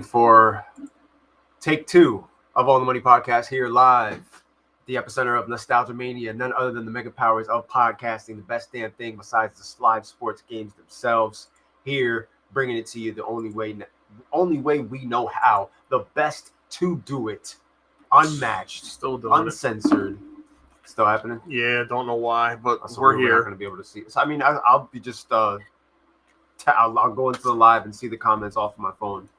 for take 2 of All the Money Podcast here live, the epicenter of Nostalgia Mania, none other than the mega powers of podcasting, the best damn thing besides the live sports games themselves. Here, bringing it to you the only way we know how, the best to do it, unmatched, Still doing uncensored. Still happening? Yeah, don't know why, but So we're We're here. not going to be able to see. So I mean, I'll be just I'll go into the live and see the comments off of my phone.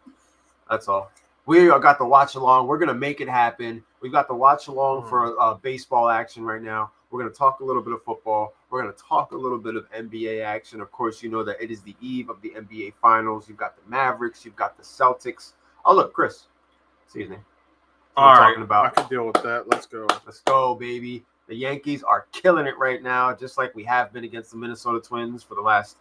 That's all. We got the watch along. We're gonna make it happen. We've got the watch along for baseball action right now. We're gonna talk a little bit of football. We're gonna talk a little bit of NBA action. Of course, you know that it is the eve of the NBA Finals. You've got the Mavericks. You've got the Celtics. Oh look, Chris. Excuse me. All right, I can deal with that. Let's go. Let's go, baby. The Yankees are killing it right now, just like we have been against the Minnesota Twins for the last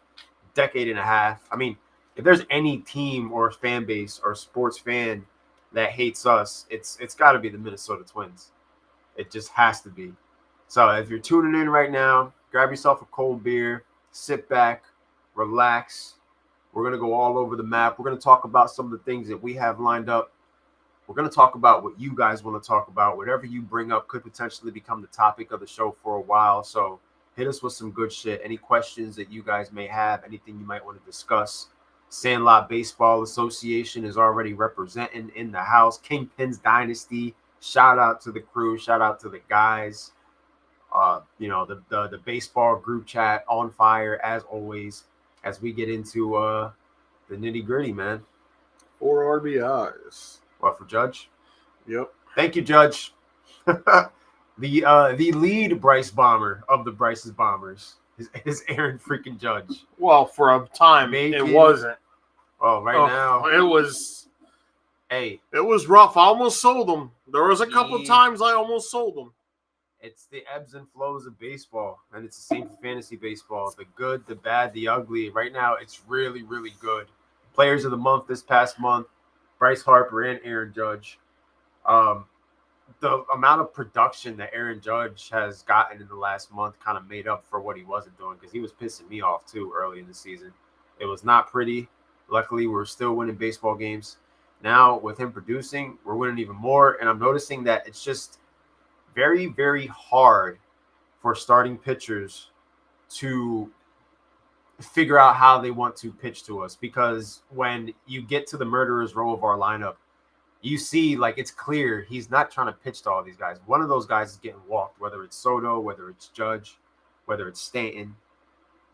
decade and a half. I mean, if there's any team or fan base or sports fan that hates us, it's got to be the Minnesota Twins. It just has to be. So if you're tuning in right now, grab yourself a cold beer, sit back, relax. We're going to go all over the map. We're going to talk about some of the things that we have lined up. We're going to talk about what you guys want to talk about. Whatever you bring up could potentially become the topic of the show for a while. So hit us with some good shit. Any questions that you guys may have, anything you might want to discuss. Sandlot Baseball Association is already representing in the house. Kingpin's Dynasty. Shout out to the crew. Shout out to the guys. The baseball group chat on fire as always as we get into the nitty gritty, man. 4 RBIs. What, for Judge? Yep. Thank you, Judge. The lead Bryce Bomber of the Bryce's Bombers is Aaron freaking Judge. Well, for a time, it wasn't. Oh, now. It was. Hey. It was rough. I almost sold them. There was a couple of times I almost sold them. It's the ebbs and flows of baseball, and it's the same for fantasy baseball. The good, the bad, the ugly. Right now, it's really, really good. Players of the month this past month, Bryce Harper and Aaron Judge. The amount of production that Aaron Judge has gotten in the last month kind of made up for what he wasn't doing, because he was pissing me off too early in the season. It was not pretty. Luckily, we're still winning baseball games. Now, with him producing, we're winning even more, and I'm noticing that it's just very, very hard for starting pitchers to figure out how they want to pitch to us, because when you get to the murderer's row of our lineup, you see, like, it's clear he's not trying to pitch to all these guys. One of those guys is getting walked, whether it's Soto, whether it's Judge, whether it's Stanton,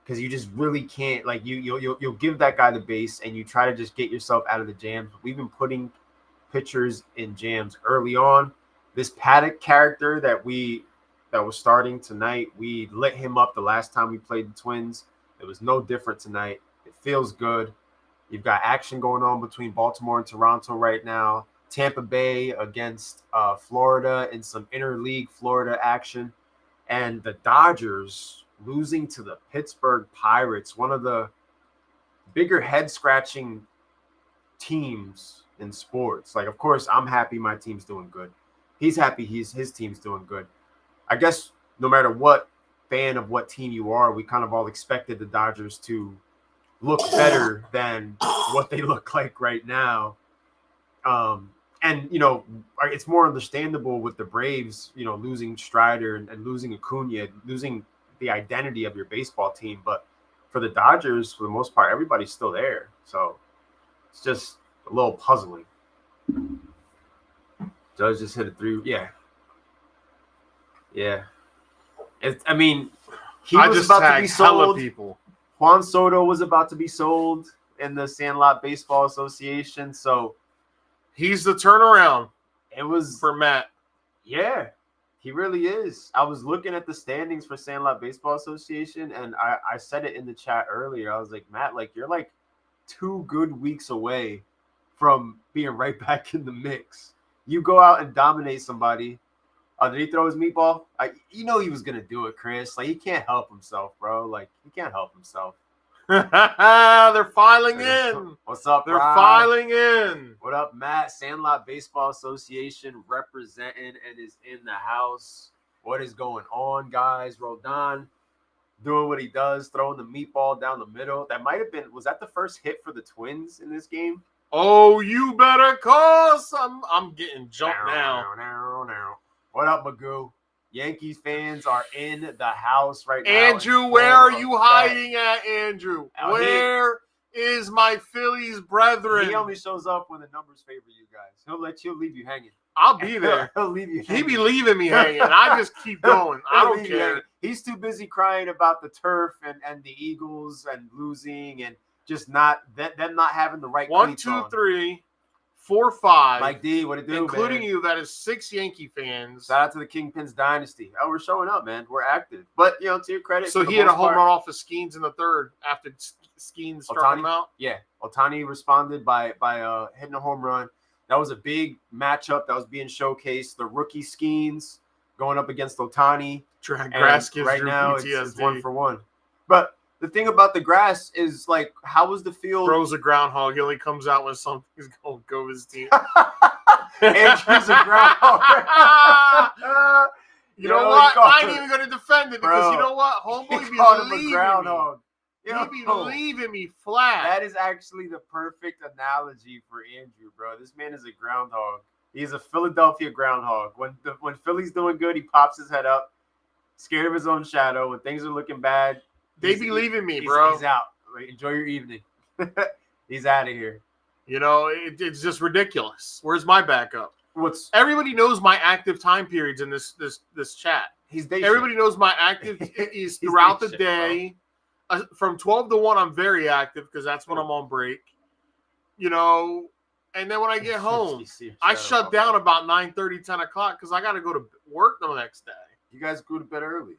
because you just really can't, like, you'll give that guy the base and you try to just get yourself out of the jams. We've been putting pitchers in jams early on. This Paddock character that was starting tonight, we lit him up the last time we played the Twins. It was no different tonight. It feels good. You've got action going on between Baltimore and Toronto right now. Tampa Bay against Florida in some interleague Florida action. And the Dodgers losing to the Pittsburgh Pirates, one of the bigger head-scratching teams in sports. Like, of course, I'm happy my team's doing good. He's happy his team's doing good. I guess no matter what fan of what team you are, we kind of all expected the Dodgers to look better than what they look like right now. And, it's more understandable with the Braves, losing Strider and losing Acuna, losing the identity of your baseball team. But for the Dodgers, for the most part, everybody's still there. So it's just a little puzzling. Judge just hit a 3. Yeah. Yeah. He was about to be sold. People. Juan Soto was about to be sold in the Sandlot Baseball Association. So he's the turnaround. It was for Matt. Yeah, he really is. I was looking at the standings for Sandlot Baseball Association, and I said it in the chat earlier. I was like, Matt, you're 2 good weeks away from being right back in the mix. You go out and dominate somebody. Did he throw his meatball? He was going to do it, Chris. He can't help himself, bro. He can't help himself. They're filing in. What's up, They're filing in. What up, Matt? Sandlot Baseball Association representing and is in the house. What is going on, guys? Rodon doing what he does, throwing the meatball down the middle. That might have been – was that the first hit for the Twins in this game? Oh, you better call some. I'm getting jumped now. What up, Magoo? Yankees fans are in the house right now. Andrew, where are you hiding at, Andrew? Where is my Phillies brethren? He only shows up when the numbers favor you guys. He'll leave you hanging. I'll be there. He'll leave you hanging. He be leaving me hanging. I just keep going. I don't care. He's too busy crying about the turf and the Eagles and losing and just them not having the right 1, 2, 3, 4, 5. Mike D, what it do, including man? you, that is 6 Yankee fans. Shout out to the Kingpins dynasty. Oh, we're showing up, man. We're active. But, to your credit. So he had a home run off of Skeens in the third after Skeens struck him out? Yeah. Ohtani responded by hitting a home run. That was a big matchup that was being showcased. The rookie Skeens going up against Ohtani. Grass gives right Drew now PTSD. it's 1-for-1. But the thing about the grass is, like, how was the field? Bro's a groundhog. He only comes out when something's going to go his team. Andrew's a groundhog. You know what? I ain't even going to defend it because you know what? Homeboy be leaving groundhog. He be leaving me flat. That is actually the perfect analogy for Andrew, bro. This man is a groundhog. He's a Philadelphia groundhog. When Philly's doing good, he pops his head up, scared of his own shadow. When things are looking bad, they be leaving me, bro. He's out. Enjoy your evening. He's out of here. It's just ridiculous. Where's my backup? Everybody knows my active time periods in this chat. Everybody knows my active is throughout the day. From 12 to 1, I'm very active because that's when I'm on break. And then when I get home, I shut down about 9:30, 10 o'clock because I got to go to work the next day. You guys go to bed early.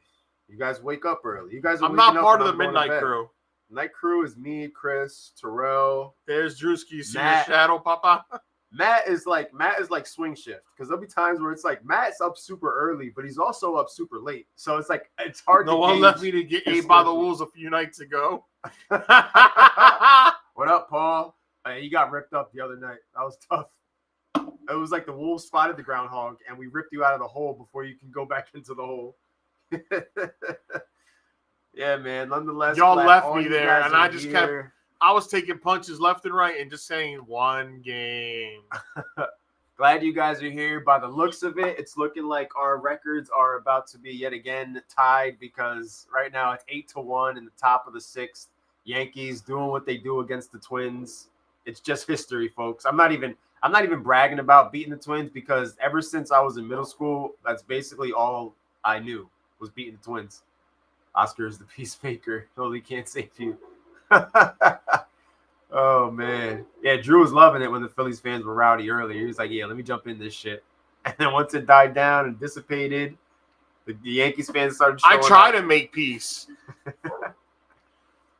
You guys wake up early. You guys. I'm not part of the midnight crew. Night crew is me, Chris, Terrell. There's Drewski. You see your shadow, Papa? Matt is like swing shift because there'll be times where it's like Matt's up super early, but he's also up super late. So it's like it's hard. No one left me to get ate by the wolves a few nights ago. What up, Paul? You got ripped up the other night. That was tough. It was like the wolves spotted the groundhog, and we ripped you out of the hole before you can go back into the hole. Yeah, man. Nonetheless, y'all left me there, and I just kept. I was taking punches left and right and just saying one game. Glad you guys are here. By the looks of it, it's looking like our records are about to be yet again tied because right now it's 8-1 in the top of the 6th. Yankees doing what they do against the Twins. It's just history, folks. I'm not even bragging about beating the Twins because ever since I was in middle school, that's basically all I knew was beating the Twins. Oscar is the peacemaker. Totally can't save you. Oh, man. Yeah, Drew was loving it when the Phillies fans were rowdy earlier. He was like, yeah, let me jump in this shit. And then once it died down and dissipated, the Yankees fans started showing I try to make peace.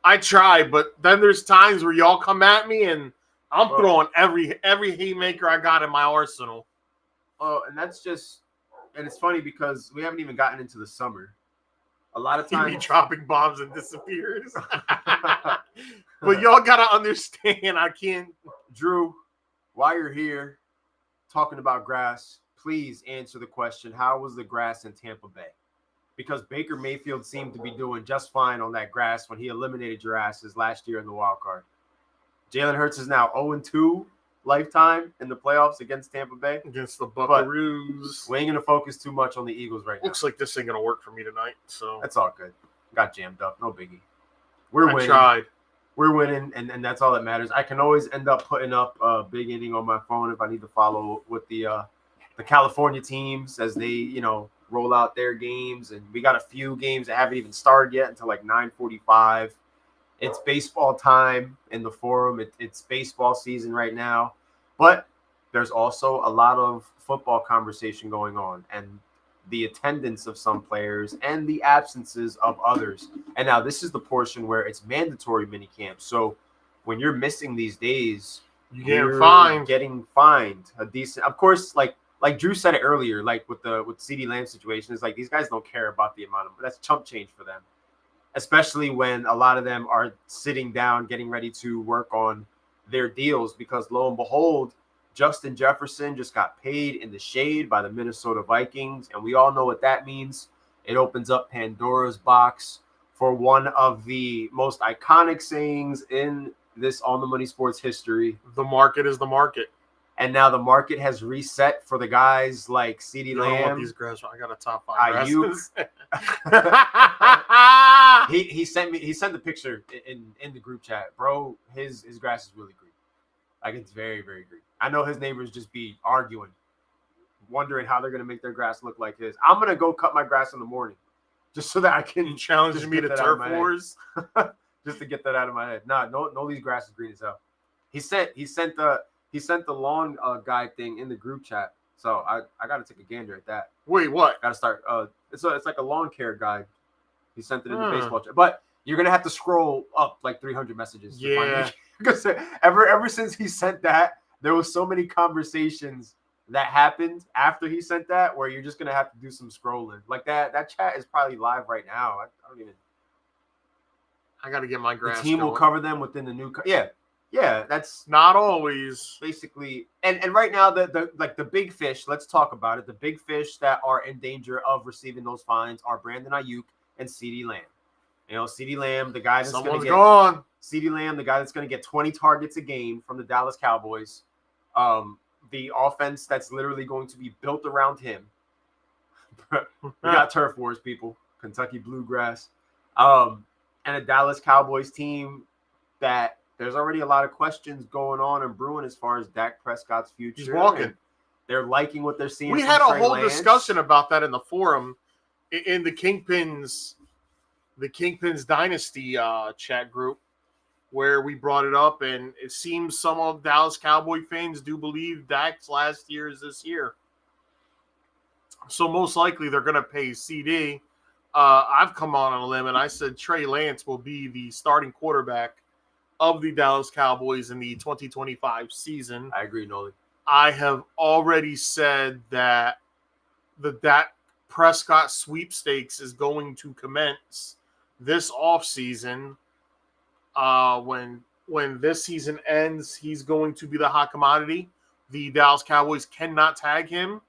I try, but then there's times where y'all come at me and I'm throwing every haymaker I got in my arsenal. Oh, and that's just – and it's funny because we haven't even gotten into the summer. A lot of times he be dropping bombs and disappears. But y'all got to understand, I can't. Drew, while you're here talking about grass, please answer the question, how was the grass in Tampa Bay? Because Baker Mayfield seemed to be doing just fine on that grass when he eliminated your asses last year in the wild card. Jalen Hurts is now 0-2 lifetime in the playoffs against Tampa Bay. Against the Buckaroos. We ain't going to focus too much on the Eagles right now. Looks like this ain't going to work for me tonight. So that's all good. Got jammed up. No biggie. We're winning. Tried. We're winning, and that's all that matters. I can always end up putting up a big inning on my phone if I need to follow with the California teams as they, roll out their games. And we got a few games that haven't even started yet until like 9:45. It's baseball time in the Forum. It's baseball season right now. But there's also a lot of football conversation going on and the attendance of some players and the absences of others. And now this is the portion where it's mandatory minicamp. So when you're missing these days, you're getting fined a decent. Of course, like Drew said it earlier, like with CeeDee Lamb situation, it's like these guys don't care about the amount of – that's chump change for them, especially when a lot of them are sitting down getting ready to work on their deals because lo and behold, Justin Jefferson just got paid in the shade by the Minnesota Vikings, and we all know what that means. It opens up Pandora's box for one of the most iconic sayings in this On the Money Sports history. The market is the market. And now the market has reset for the guys like CeeDee Lamb. I don't want these grass. I got a top 5 grasses. he sent the picture in the group chat. Bro, his grass is really green. Like, it's very, very green. I know his neighbors just be arguing, wondering how they're going to make their grass look like his. I'm going to go cut my grass in the morning just so that I can challenge me to turf wars. Just to get that out of my head. No, these grass is green as hell. He sent the lawn guide thing in the group chat. So I got to take a gander at that. Wait, what? Got to start. It's like a lawn care guide. He sent it in the baseball chat. But you're going to have to scroll up like 300 messages. Yeah. Because ever since he sent that, there was so many conversations that happened after he sent that where you're just going to have to do some scrolling. Like that chat is probably live right now. I don't even. I got to get my grass. The team will cover them within the new. Yeah, that's not always basically. And right now, the big fish. Let's talk about it. The big fish that are in danger of receiving those fines are Brandon Ayuk and CeeDee Lamb. You know, CeeDee Lamb, the guy that's going to get gone. CeeDee Lamb, the guy that's going to get 20 targets a game from the Dallas Cowboys. The offense that's literally going to be built around him. We got turf wars, people. Kentucky Bluegrass. And a Dallas Cowboys team that there's already a lot of questions going on and brewing as far as Dak Prescott's future. He's walking. They're liking what they're seeing. We had a whole discussion about that in the forum in the Kingpins Dynasty chat group, where we brought it up, and it seems some of Dallas Cowboy fans do believe Dak's last year is this year. So most likely they're going to pay CD. I've come on a limb, and I said Trey Lance will be the starting quarterback of the Dallas Cowboys in the 2025 season. I agree, Noli. I have already said that the Dak Prescott sweepstakes is going to commence this offseason. When this season ends, he's going to be the hot commodity. The Dallas Cowboys cannot tag him,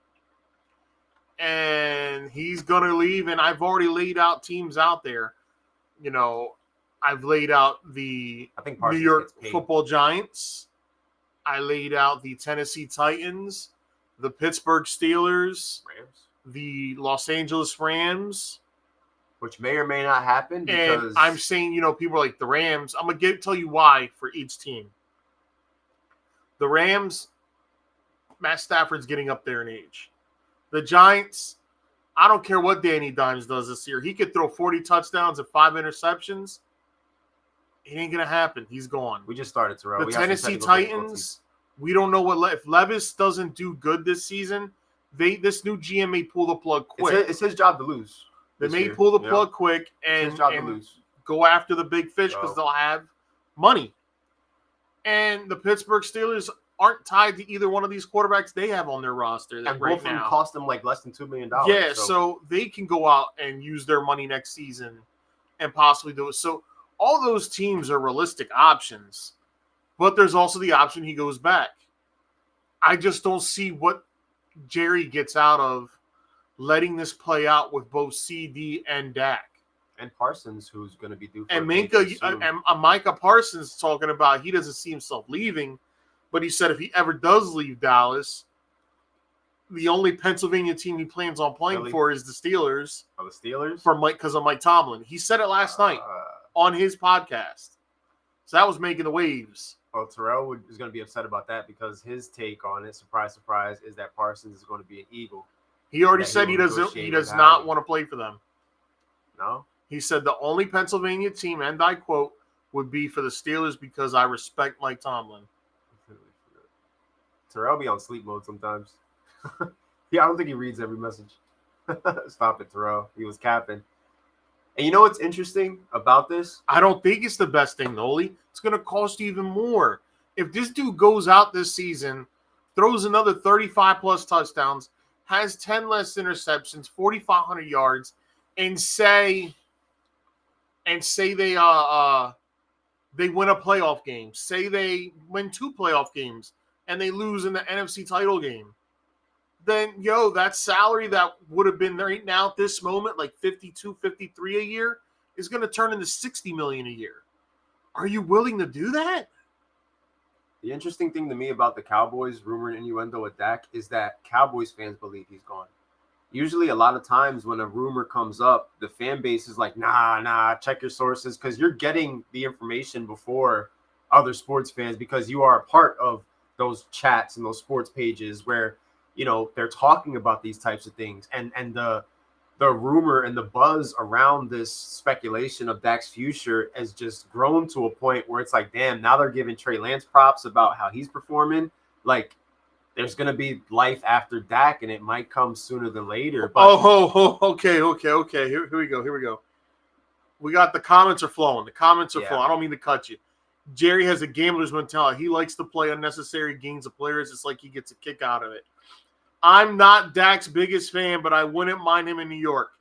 and he's going to leave. And I've already laid out teams out there. You know, I've laid out the New York Football Giants. I laid out the Tennessee Titans, the Pittsburgh Steelers, the Los Angeles Rams. Which may or may not happen. Because... And I'm saying, people are like the Rams. I'm going to tell you why for each team. The Rams, Matt Stafford's getting up there in age. The Giants, I don't care what Danny Dimes does this year. He could throw 40 touchdowns and 5 interceptions. It ain't going to happen. He's gone. We just started, Terrell. The Tennessee Titans, we don't know if Levis doesn't do good this season, this new GM may pull the plug quick. It's his job to lose. They may pull the plug quick and go after the big fish because they'll have money. And the Pittsburgh Steelers aren't tied to either one of these quarterbacks they have on their roster. And both of them cost them like less than $2 million. Yeah, so they can go out and use their money next season and possibly do it. So all those teams are realistic options. But there's also the option he goes back. I just don't see what Jerry gets out of letting this play out with both CD and Dak. And Parsons, who's going to be due for and Micah Parsons talking about he doesn't see himself leaving, but he said if he ever does leave Dallas, the only Pennsylvania team he plans on playing for is the Steelers. Oh, the Steelers? Because of Mike Tomlin. He said it last night on his podcast. So that was making the waves. Well, Terrell is going to be upset about that because his take on it, surprise, surprise, is that Parsons is going to be an Eagle. He already said he does not want to play for them. No? He said the only Pennsylvania team, and I quote, would be for the Steelers because I respect Mike Tomlin. Terrell be on sleep mode sometimes. Yeah, I don't think he reads every message. Stop it, Terrell. He was capping. And you know what's interesting about this? I don't think it's the best thing, Noli. It's going to cost you even more. If this dude goes out this season, throws another 35-plus touchdowns, has 10 less interceptions, 4,500 yards, and say they win a playoff game. Say they win 2 playoff games and they lose in the NFC title game. Then, that salary that would have been right now at this moment, like 52, 53 a year, is going to turn into $60 million a year. Are you willing to do that? The interesting thing to me about the Cowboys rumor and innuendo with Dak is that Cowboys fans believe he's gone. Usually, a lot of times when a rumor comes up, the fan base is like, nah, check your sources, because you're getting the information before other sports fans because you are a part of those chats and those sports pages where, they're talking about these types of things. And the rumor and the buzz around this speculation of Dak's future has just grown to a point where it's like, damn, now they're giving Trey Lance props about how he's performing. Like, there's going to be life after Dak, and it might come sooner than later. But okay. Here we go. We got the comments are flowing. I don't mean to cut you. Jerry has a gambler's mentality. He likes to play unnecessary games of players. It's like he gets a kick out of it. I'm not Dak's biggest fan, but I wouldn't mind him in New York.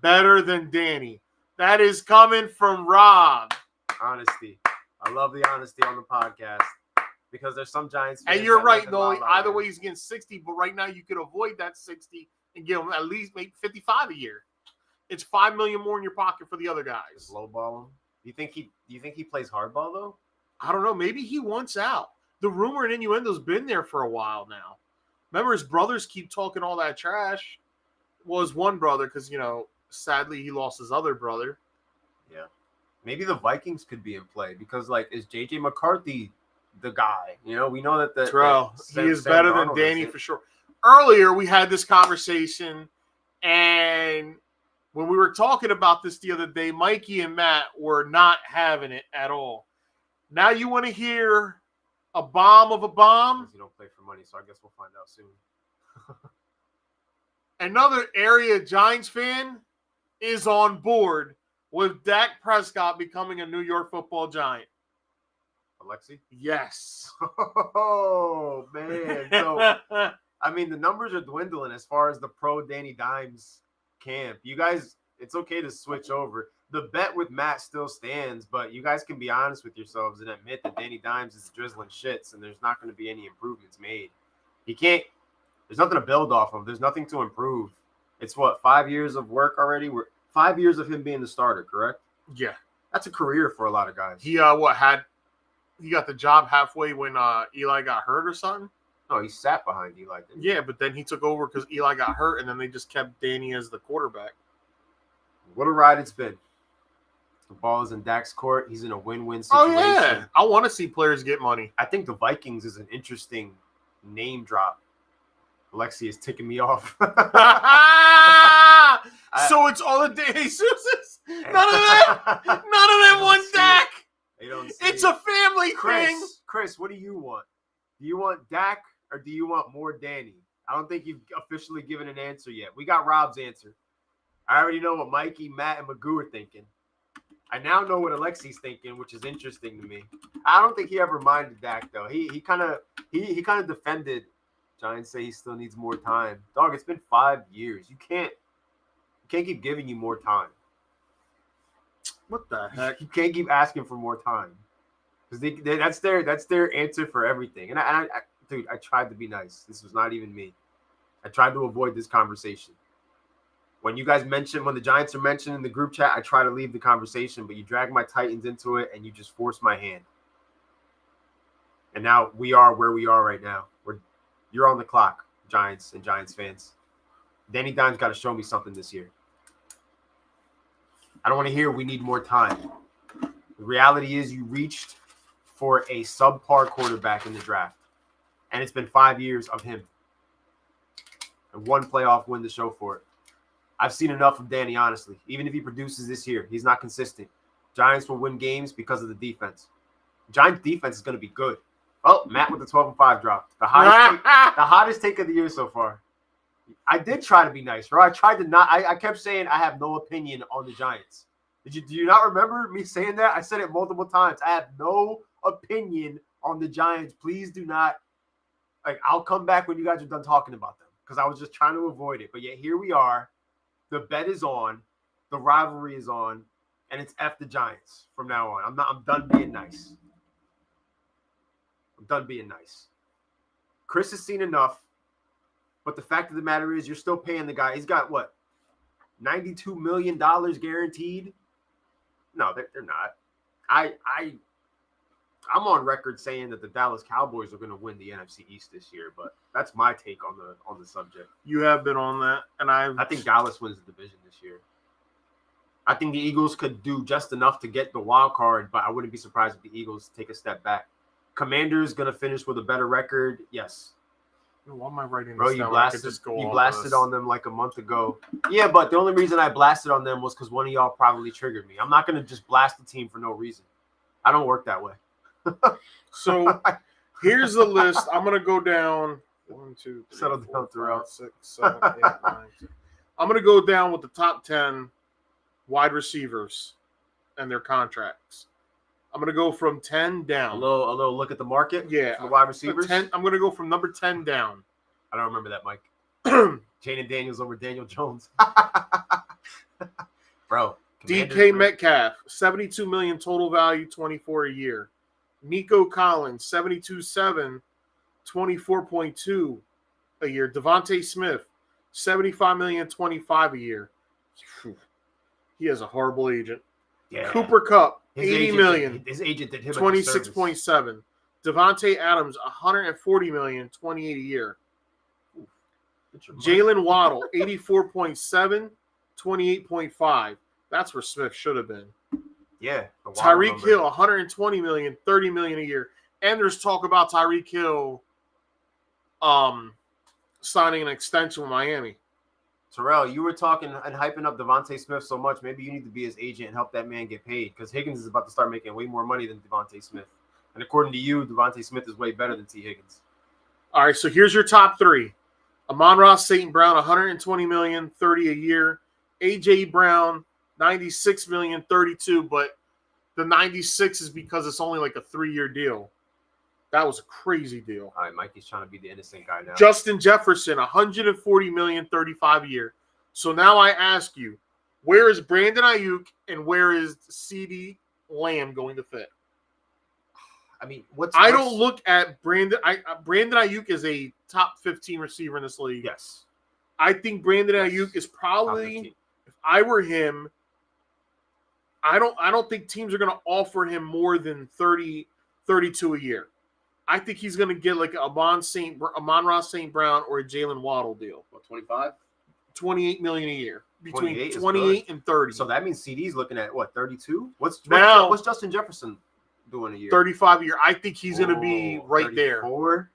Better than Danny. That is coming from Rob. Honesty. I love the honesty on the podcast because there's some Giants fans. And you're right, Noe. Either way, he's getting 60, but right now you could avoid that 60 and give him at least maybe 55 a year. It's $5 million more in your pocket for the other guys. Just lowball him. Do you think he plays hardball though? I don't know. Maybe he wants out. The rumor and innuendo's been there for a while now. Remember, his brothers keep talking all that trash. Well, his one brother, because, sadly, he lost his other brother. Yeah. Maybe the Vikings could be in play because, is J.J. McCarthy the guy? We know that he is better than Danny for sure. Earlier, we had this conversation, and when we were talking about this the other day, Mikey and Matt were not having it at all. Now you want to hear a bomb of a bomb? You don't play for money, so I guess we'll find out soon. Another area Giants fan is on board with Dak Prescott becoming a New York Football Giant. Alexi? Yes. Oh, man. So, the numbers are dwindling as far as the pro Danny Dimes camp. You guys, it's okay to switch over. The bet with Matt still stands, but you guys can be honest with yourselves and admit that Danny Dimes is drizzling shits and there's not going to be any improvements made. There's nothing to build off of. There's nothing to improve. It's 5 years of work already? 5 years of him being the starter, correct? Yeah. That's a career for a lot of guys. He got the job halfway when Eli got hurt or something? No, he sat behind Eli. Yeah, but then he took over because Eli got hurt, and then they just kept Danny as the quarterback. What a ride it's been. The ball is in Dak's court. He's in a win-win situation. Oh, yeah. I want to see players get money. I think the Vikings is an interesting name drop. Alexi is ticking me off. So it's all the De Jesus's? None of them want Dak. It's a family thing. Chris, what do you want? Do you want Dak or do you want more Danny? I don't think you've officially given an answer yet. We got Rob's answer. I already know what Mikey, Matt, and Magoo are thinking. I now know what Alexi's thinking, which is interesting to me. I don't think he ever minded Dak though. He kind of defended. Giants say he still needs more time. Dog, it's been 5 years. You can't keep giving you more time. What the heck? You can't keep asking for more time because that's their answer for everything. And I tried to be nice. This was not even me. I tried to avoid this conversation. When you guys when the Giants are mentioned in the group chat, I try to leave the conversation, but you drag my Titans into it and you just force my hand. And now we are where we are right now. You're on the clock, Giants and Giants fans. Danny Dimes got to show me something this year. I don't want to hear we need more time. The reality is you reached for a subpar quarterback in the draft, and it's been 5 years of him and one playoff win to show for it. I've seen enough of Danny, honestly. Even if he produces this year, he's not consistent. Giants will win games because of the defense. Giants defense is going to be good. Oh, Matt with the 12-5 drop. The hottest take of the year so far. I did try to be nice, bro. I tried to not. I kept saying I have no opinion on the Giants. Do you not remember me saying that? I said it multiple times. I have no opinion on the Giants. Please do not. I'll come back when you guys are done talking about them because I was just trying to avoid it. But yet here we are. The bet is on. The rivalry is on. And it's F the Giants from now on. I'm done being nice. I'm done being nice. Chris has seen enough. But the fact of the matter is you're still paying the guy. He's got what? $92 million guaranteed? No, they're not. I'm on record saying that the Dallas Cowboys are going to win the NFC East this year, but that's my take on the subject. You have been on that, and I think Dallas wins the division this year. I think the Eagles could do just enough to get the wild card, but I wouldn't be surprised if the Eagles take a step back. Commanders going to finish with a better record, yes. Why am I writing this Bro, down? You blasted on them like a month ago. Yeah, but the only reason I blasted on them was because one of y'all probably triggered me. I'm not going to just blast the team for no reason. I don't work that way. So here's the list. I'm going to go down 1, 2, 3, Settle 4, down 5, throughout. 6, 7, 8, 9, 10. I'm going to go down with the top 10 wide receivers and their contracts. I'm going to go from 10 down. A little look at the market. Yeah. For the wide receivers. 10, I'm going to go from number 10 down. I don't remember that, Mike. Jaden Daniels over Daniel Jones. Bro. DK Metcalf, $72 million total value, $24 a year. Nico Collins, 72.7, $24.2 a year. Devontae Smith, $75 million, $25 a year. He has a horrible agent. Yeah. Cooper Kupp, $80 million. His agent did him 26.7. Devontae Adams, $140 million, $28 a year. Jalen Waddle, 84.7, 28.5. That's where Smith should have been. Yeah. Tyreek Hill, $120 million, $30 million a year. And there's talk about Tyreek Hill signing an extension with Miami. Terrell, you were talking and hyping up Devontae Smith so much. Maybe you need to be his agent and help that man get paid because Higgins is about to start making way more money than Devontae Smith. And according to you, Devontae Smith is way better than T. Higgins. All right, so here's your top three. Amon-Ra St. Brown, $120 million, $30 a year. A.J. Brown, $96 million, $32, but the 96 is because it's only like a 3-year deal. That was a crazy deal. All right, Mikey's trying to be the innocent guy now. Justin Jefferson, $140 million, $35 a year. So now I ask you, where is Brandon Ayuk and where is CeeDee Lamb going to fit? I mean, I don't look at Brandon. Brandon Ayuk is a top 15 receiver in this league. Yes. I think Brandon Ayuk is probably, if I were him, I don't think teams are going to offer him more than 30, 32 a year. I think he's going to get like Amon-Ra St. Brown or a Jalen Waddle deal. What, 25? $28 million a year. Between 28 and 30. So that means CD's looking at, what, 32? What's Justin Jefferson doing a year? 35 a year. I think he's going to be right 34?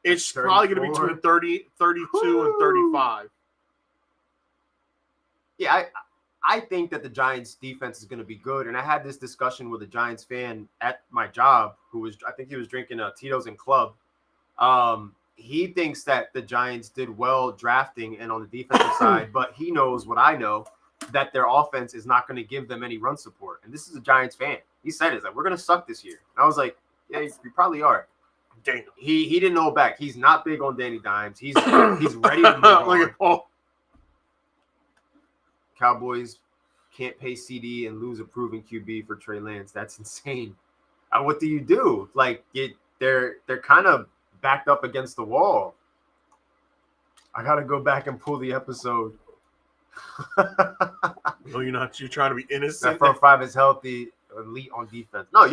there. It's probably going to be between 30, 32 and 35. Yeah, I think that the Giants defense is going to be good. And I had this discussion with a Giants fan at my job I think he was drinking Tito's and Club. He thinks that the Giants did well drafting and on the defensive side, but he knows what I know, that their offense is not going to give them any run support. And this is a Giants fan. He said it's like, we're going to suck this year. And I was like, yeah, you probably are. Damn. He didn't know back. He's not big on Danny Dimes. He's ready to move on. Cowboys can't pay CD and lose a proven QB for Trey Lance. That's insane. What do you do? Like they're kind of backed up against the wall. I gotta go back and pull the episode. No, you're not. You're trying to be innocent. That front five is healthy, elite on defense. No,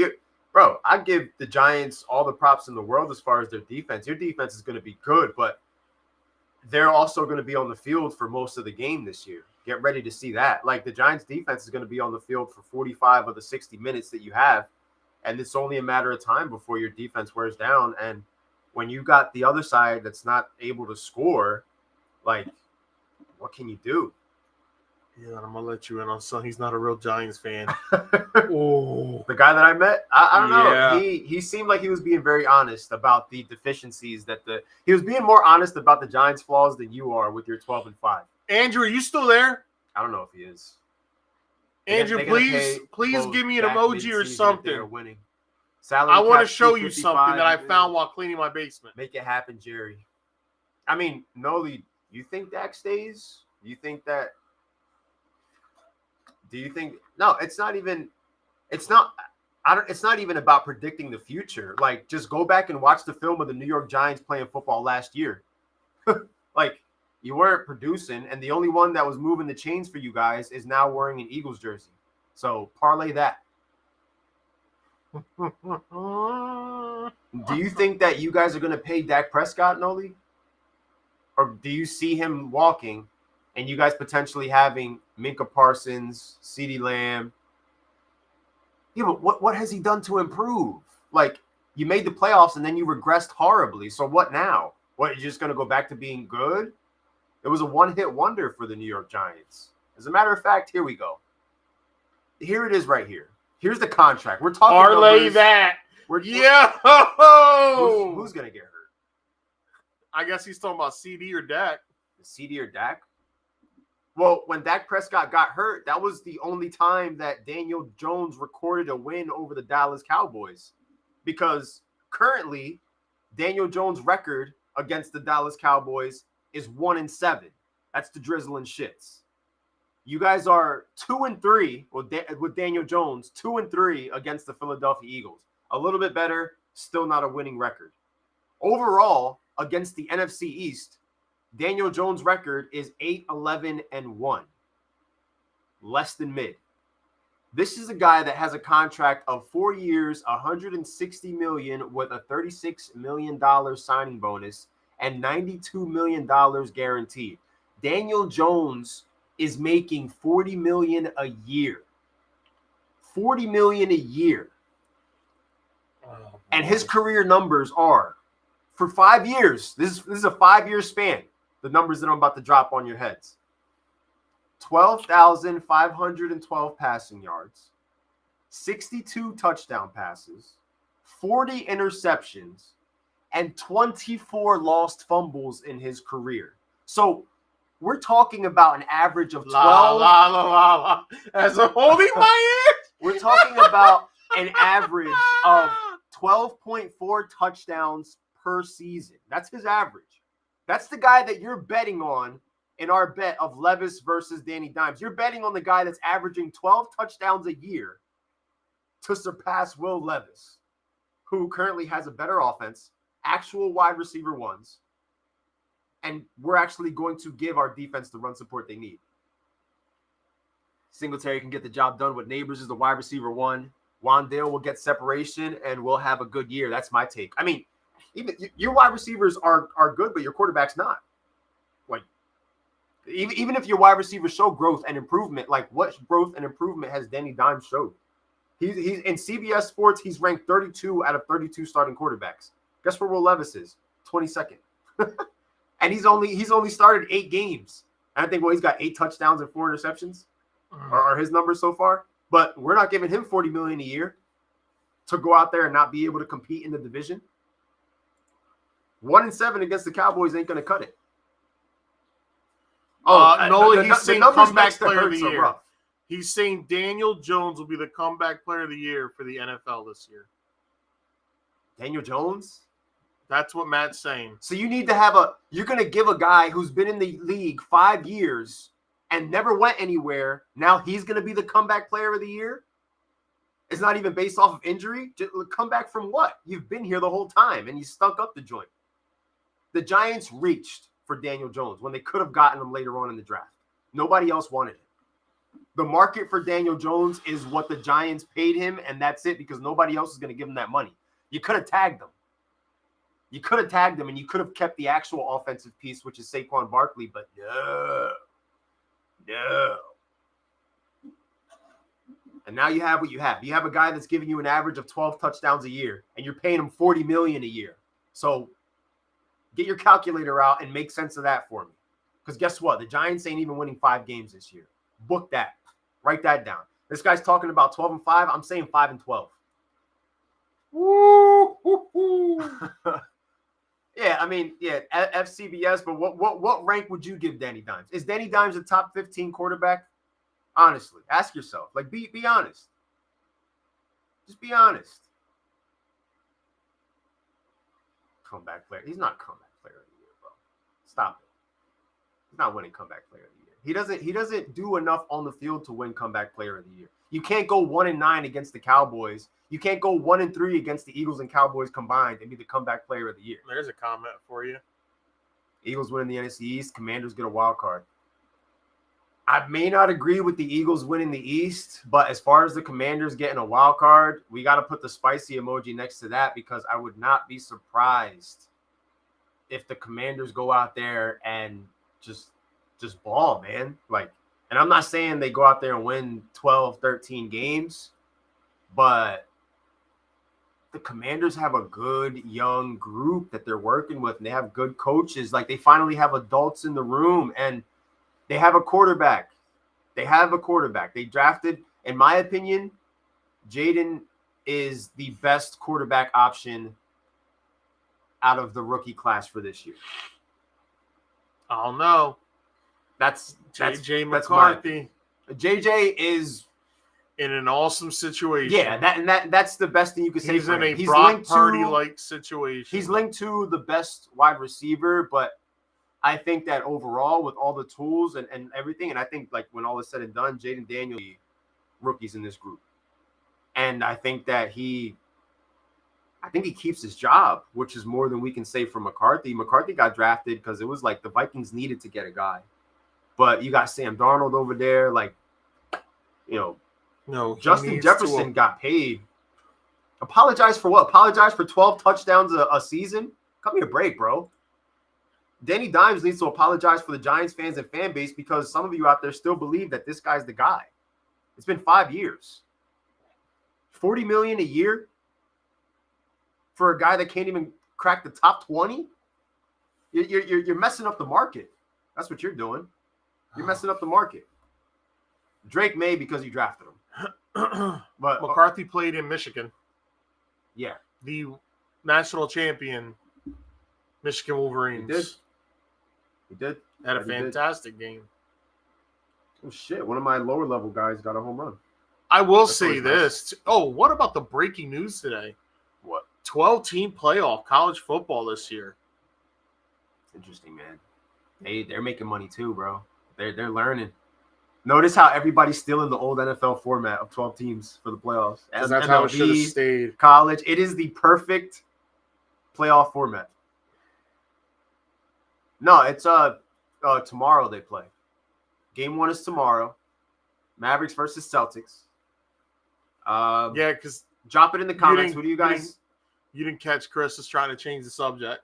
bro. I give the Giants all the props in the world as far as their defense. Your defense is going to be good, but they're also going to be on the field for most of the game this year. Get ready to see that. Like the Giants defense is going to be on the field for 45 of the 60 minutes that you have. And it's only a matter of time before your defense wears down. And when you got the other side that's not able to score, like, what can you do? Yeah, I'm going to let you in on something. He's not a real Giants fan. Oh, the guy that I met, I don't know. Yeah. He seemed like he was being very honest about the deficiencies he was being more honest about the Giants' flaws than you are with your 12-5. Andrew, are you still there? I don't know if he is. Andrew, please give me an emoji or something. Winning. I want to show you something that I found while cleaning my basement. Make it happen, Jerry. I mean, Noli, you think Dak stays? Do you think no, it's not even about predicting the future. Like, just go back and watch the film of the New York Giants playing football last year. Like, you weren't producing, and the only one that was moving the chains for you guys is now wearing an Eagles jersey. So parlay that. Do you think that you guys are going to pay Dak Prescott, Noli? Or do you see him walking and you guys potentially having Minka Parsons, CeeDee Lamb? Yeah, but what has he done to improve? Like, you made the playoffs and then you regressed horribly. So what now? What, you're just going to go back to being good? It was a one-hit wonder for the New York Giants. As a matter of fact, here we go. Here it is right here. Here's the contract. We're talking parlay numbers. that. Who's going to get hurt? I guess he's talking about CD or Dak. CD or Dak? Well, when Dak Prescott got hurt, that was the only time that Daniel Jones recorded a win over the Dallas Cowboys. Because currently, Daniel Jones' record against the Dallas Cowboys is 1-7. That's the drizzling shits. You guys are 2-3 with Daniel Jones, 2-3 against the Philadelphia Eagles. A little bit better, still not a winning record. Overall, against the NFC East, Daniel Jones' record is 8-11-1. Less than mid. This is a guy that has a contract of 4 years, $160 million with a $36 million signing bonus and $92 million guaranteed. Daniel Jones is making $40 million a year. $40 million a year. Oh, and his career numbers are, for 5 years, this is a 5-year span, the numbers that I'm about to drop on your heads. 12,512 passing yards, 62 touchdown passes, 40 interceptions, and 24 lost fumbles in his career. So we're talking about an average of 12. As I'm holding my ears. We're talking about an average of 12.4 touchdowns per season. That's his average. That's the guy that you're betting on in our bet of Levis versus Danny Dimes. You're betting on the guy that's averaging 12 touchdowns a year to surpass Will Levis, who currently has a better offense, actual wide receiver ones, and we're actually going to give our defense the run support they need. Singletary can get the job done with Neighbors as the wide receiver one. Wandale will get separation, and we'll have a good year. That's my take. I mean, even your wide receivers are good, but your quarterback's not. Like, even if your wide receivers show growth and improvement, like what growth and improvement has Danny Dimes showed? He's in CBS Sports, he's ranked 32 out of 32 starting quarterbacks. Guess where Will Levis is? 22nd. And he's only started 8 games. And I think, he's got 8 touchdowns and 4 interceptions are his numbers so far. But we're not giving him $40 million a year to go out there and not be able to compete in the division. 1-7 against the Cowboys ain't going to cut it. He's saying comeback player of the year. Rough. He's saying Daniel Jones will be the comeback player of the year for the NFL this year. Daniel Jones? That's what Matt's saying. So you need to you're going to give a guy who's been in the league 5 years and never went anywhere. Now he's going to be the comeback player of the year? It's not even based off of injury? Just come back from what? You've been here the whole time and you stunk up the joint. The Giants reached for Daniel Jones when they could have gotten him later on in the draft. Nobody else wanted him. The market for Daniel Jones is what the Giants paid him, and that's it, because nobody else is going to give him that money. You could have tagged him. You could have tagged him, and you could have kept the actual offensive piece, which is Saquon Barkley, but no. And now you have what you have. You have a guy that's giving you an average of 12 touchdowns a year, and you're paying him $40 million a year. So get your calculator out and make sense of that for me. Because guess what? The Giants ain't even winning 5 games this year. Book that. Write that down. This guy's talking about 12-5. I'm saying 5-12. Woo! Yeah, I mean, FCBS, but what rank would you give Danny Dimes? Is Danny Dimes a top 15 quarterback? Honestly, ask yourself. Like, be honest. Just be honest. Comeback player. He's not comeback player of the year, bro. Stop it. He's not winning comeback player of the year. He doesn't do enough on the field to win comeback player of the year. You can't go 1-9 against the Cowboys. You can't go 1-3 against the Eagles and Cowboys combined and be the comeback player of the year. There's a comment for you. Eagles win in the NFC East. Commanders get a wild card. I may not agree with the Eagles winning the East, but as far as the Commanders getting a wild card, we got to put the spicy emoji next to that because I would not be surprised if the Commanders go out there and just ball, man. Like, and I'm not saying they go out there and win 12, 13 games, but the Commanders have a good young group that they're working with, and they have good coaches. Like, they finally have adults in the room, and they have a quarterback. They drafted, in my opinion, Jaden is the best quarterback option out of the rookie class for this year. I don't know. That's JJ McCarthy. JJ is in an awesome situation. Yeah, that's the best thing you could say. He's for in him. a Brock Purdy-like situation. He's linked to the best wide receiver, but I think that overall, with all the tools and everything, and I think like when all is said and done, Jaden Daniels rookies in this group, and I think that he keeps his job, which is more than we can say for McCarthy. McCarthy got drafted because it was like the Vikings needed to get a guy, but you got Sam Darnold over there, like, you know. No, Justin Jefferson got paid. Apologize for what? Apologize for 12 touchdowns a season? Cut me a break, bro. Danny Dimes needs to apologize for the Giants fans and fan base because some of you out there still believe that this guy's the guy. It's been 5 years. $40 million a year for a guy that can't even crack the top 20? You're messing up the market. That's what you're doing. You're messing up the market. Drake may because you drafted him. But McCarthy played in Michigan. Yeah. The national champion Michigan Wolverines. He did. Had a fantastic game. Oh, shit. One of my lower level guys got a home run. I will say this. Nice. Oh, what about the breaking news today? What? 12-team playoff college football this year. It's interesting, man. They're making money too, bro. They're learning. Notice how everybody's still in the old NFL format of 12 teams for the playoffs. That's MLB, how it should have stayed. College. It is the perfect playoff format. No, it's tomorrow they play. Game 1 is tomorrow. Mavericks versus Celtics. Yeah, because drop it in the comments. Who do you guys? You didn't catch Chris is trying to change the subject.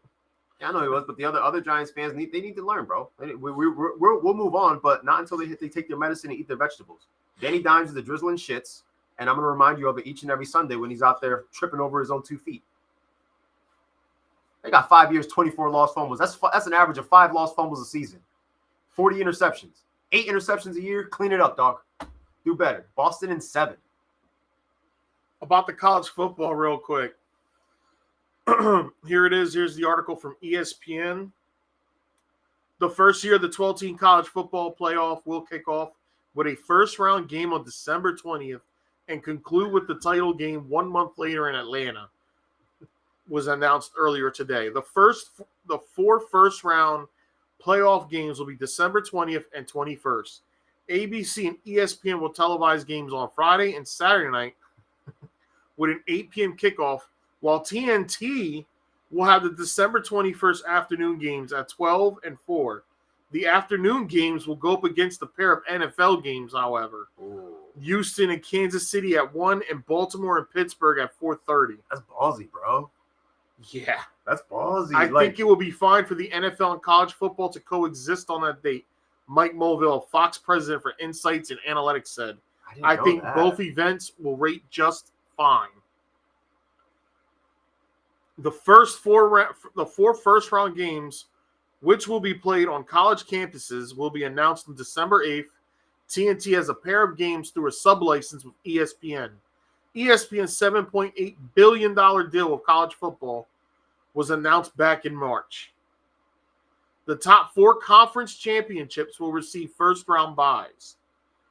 Yeah, I know he was, but the other Giants fans need to learn, bro. We'll move on, but not until they take their medicine and eat their vegetables. Danny Dimes is the drizzling shits, and I'm going to remind you of it each and every Sunday when he's out there tripping over his own 2 feet. They got 5 years, 24 lost fumbles. That's an average of 5 lost fumbles a season. 40 interceptions. 8 interceptions a year. Clean it up, dog. Do better. Boston in 7. About the college football real quick. Here it is. Here's the article from ESPN. The first year of the 12-team college football playoff will kick off with a first-round game on December 20th and conclude with the title game 1 month later in Atlanta. Was announced earlier today. The 4 first-round playoff games will be December 20th and 21st. ABC and ESPN will televise games on Friday and Saturday night with an 8 p.m. kickoff, while TNT will have the December 21st afternoon games at 12 and 4. The afternoon games will go up against a pair of NFL games, however. Ooh. Houston and Kansas City at 1 and Baltimore and Pittsburgh at 4:30. That's ballsy, bro. Yeah. That's ballsy. I think it will be fine for the NFL and college football to coexist on that date, Mike Mulvill, Fox president for Insights and Analytics, said. I think both events will rate just fine. The 4 first-round games, which will be played on college campuses, will be announced on December 8th. TNT has a pair of games through a sub-license with ESPN. ESPN's $7.8 billion deal with college football was announced back in March. The top 4 conference championships will receive first-round byes.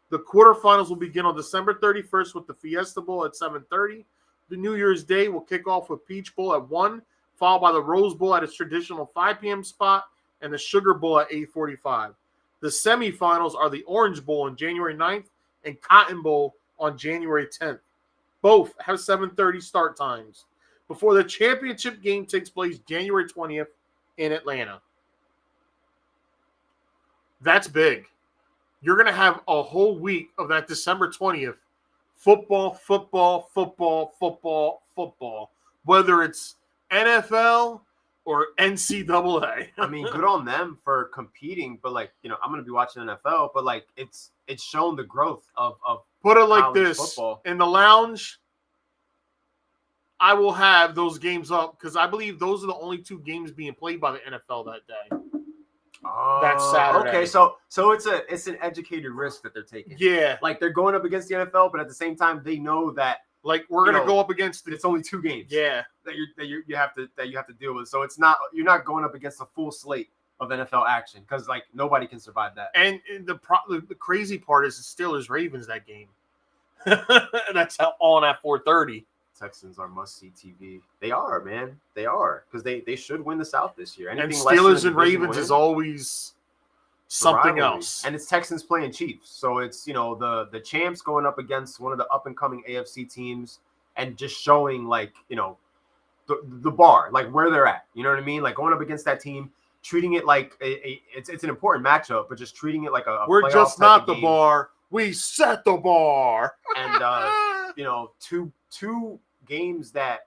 The quarterfinals will begin on December 31st with the Fiesta Bowl at 7:30. The New Year's Day will kick off with Peach Bowl at 1, followed by the Rose Bowl at its traditional 5 p.m. spot and the Sugar Bowl at 8:45. The semifinals are the Orange Bowl on January 9th and Cotton Bowl on January 10th. Both have 7:30 start times before the championship game takes place January 20th in Atlanta. That's big. you're going to have a whole week of that December 20th football, football, football, football, football, whether it's NFL or NCAA. I mean, good on them for competing, but like, I'm gonna be watching NFL, but like it's shown the growth of Put it like college this: football. in the lounge, I will have those games up because I believe those are the only 2 games being played by the NFL that day. That's Saturday. Okay, so it's an educated risk that they're taking. Yeah, like they're going up against the NFL, but at the same time they know that like we're gonna go up against it's only 2 games. Yeah, that you have to deal with. So you're not going up against a full slate of NFL action because like nobody can survive that. And the crazy part is the Steelers Ravens that game. That's on at 4:30. Texans are must-see TV. They are, man. They are because they should win the South this year. And Steelers and Ravens is always something else. And it's Texans playing Chiefs, so it's the champs going up against one of the up-and-coming AFC teams and just showing like the bar, like where they're at. You know what I mean? Like going up against that team, treating it like it's an important matchup, but just treating it like a we're just not the bar. We set the bar. And two games that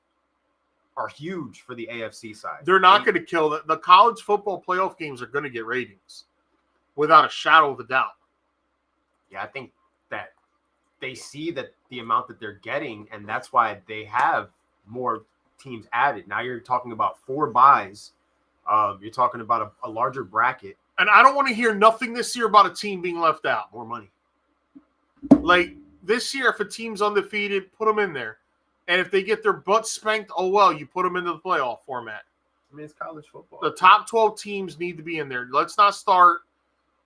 are huge for the AFC side. They're not going to kill the college football playoff games are going to get ratings without a shadow of a doubt. Yeah, I think that they see that the amount that they're getting, and that's why they have more teams added. Now you're talking about 4 buys. You're talking about a larger bracket. And I don't want to hear nothing this year about a team being left out. More money. Like this year, if a team's undefeated, put them in there. And if they get their butts spanked, oh well, you put them into the playoff format. I mean, it's college football. The top 12 teams need to be in there. Let's not start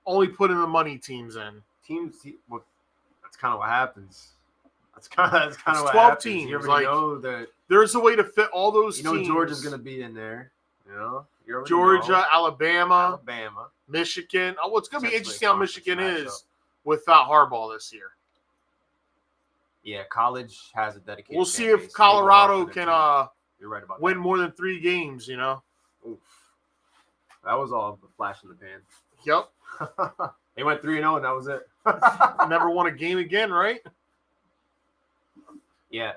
only putting the money teams in. Well, that's kind of what happens. That's kind of what 12 happens. teams. You already know that there's a way to fit all those teams. Georgia's going to be in there. Georgia, Alabama, Michigan. Oh, it's going to be interesting how Michigan is without Harbaugh this year. Yeah, college has a dedicated. We'll see if Colorado can You're right about win more than 3 games, Oof. That was all the flash in the pan. Yep. They went 3-0 and that was it. Never won a game again, right? Yeah.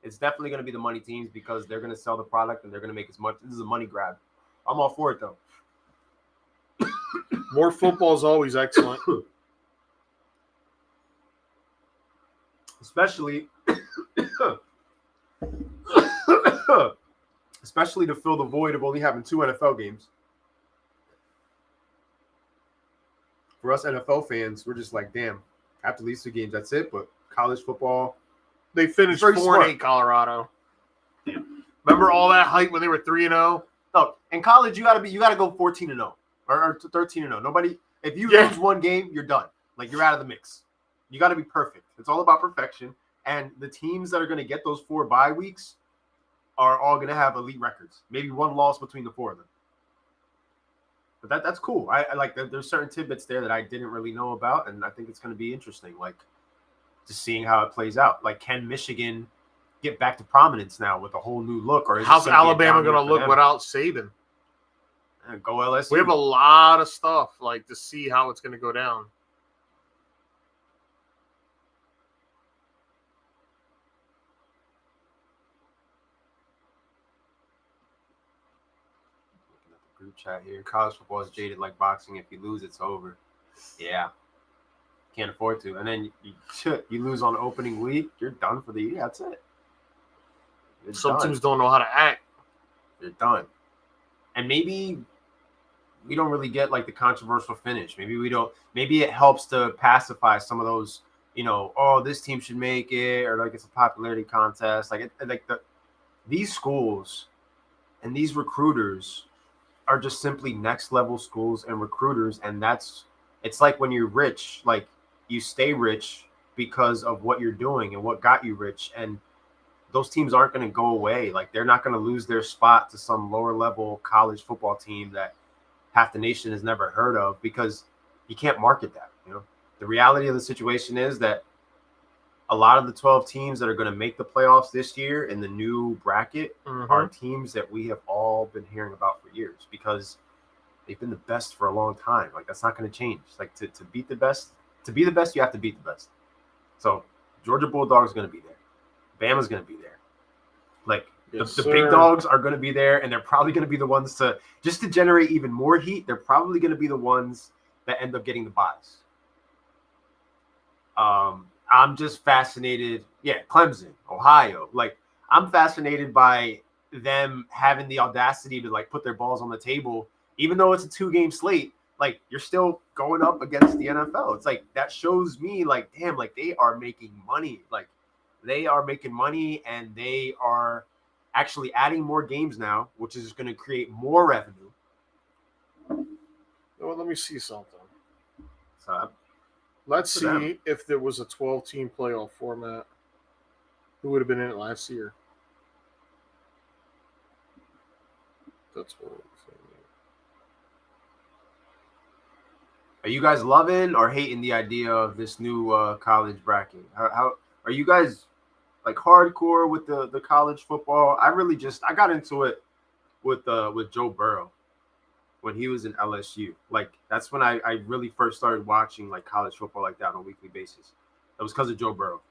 It's definitely going to be the money teams because they're going to sell the product and they're going to make as much. This is a money grab. I'm all for it, though. More football is always excellent. Especially to fill the void of only having 2 NFL games. For us NFL fans, we're just like, damn, after these 2 games, that's it. But college football, they finished 4-8 Colorado. Yeah. Remember all that hype when they were 3-0? No, in college you gotta go 14-0 or 13-0. Nobody, if you lose 1 game, you're done. Like you're out of the mix. You got to be perfect. It's all about perfection. And the teams that are going to get those 4 bye weeks are all going to have elite records. Maybe 1 loss between the 4 of them. But that's cool. I like there's certain tidbits there that I didn't really know about, and I think it's going to be interesting. Like just seeing how it plays out. Like, can Michigan get back to prominence now with a whole new look, or is how's Alabama going to look without Saban? Go LSU. We have a lot of stuff like to see how it's going to go down. Group chat here. College football is jaded like boxing. If you lose, it's over. Yeah. Can't afford to. And then you lose on opening week, you're done for the year. That's it. Some teams don't know how to act. You're done. And maybe we don't really get like the controversial finish. Maybe we don't. Maybe it helps to pacify some of those, this team should make it, or like it's a popularity contest. These schools and these recruiters are just simply next level schools and recruiters. And it's like when you're rich, like you stay rich because of what you're doing and what got you rich. And those teams aren't going to go away. Like they're not going to lose their spot to some lower level college football team that half the nation has never heard of, because you can't market that. The reality of the situation is that a lot of the 12 teams that are going to make the playoffs this year in the new bracket are teams that we have all been hearing about for years, because they've been the best for a long time. Like that's not going to change. Like to beat the best To be the best, you have to beat the best. So Georgia Bulldogs are going to be there. Bama's going to be there. Like the big dogs are going to be there, and they're probably going to be the ones to generate even more heat. They're probably going to be the ones that end up getting the buys. I'm just fascinated. Yeah, Clemson, Ohio. Like, I'm fascinated by them having the audacity to like put their balls on the table, even though it's a 2-game slate. Like, you're still going up against the NFL. It's like that shows me, like, damn, like they are making money. Like, they are making money, and they are actually adding more games now, which is going to create more revenue. Well, let me see something. So, let's see if there was a 12-team playoff format. Who would have been in it last year? That's what I'm saying. Are you guys loving or hating the idea of this new college bracket? How are you guys like hardcore with the college football? I got into it with Joe Burrow when he was in LSU. Like, that's when I really first started watching like college football like that on a weekly basis. It was because of Joe Burrow.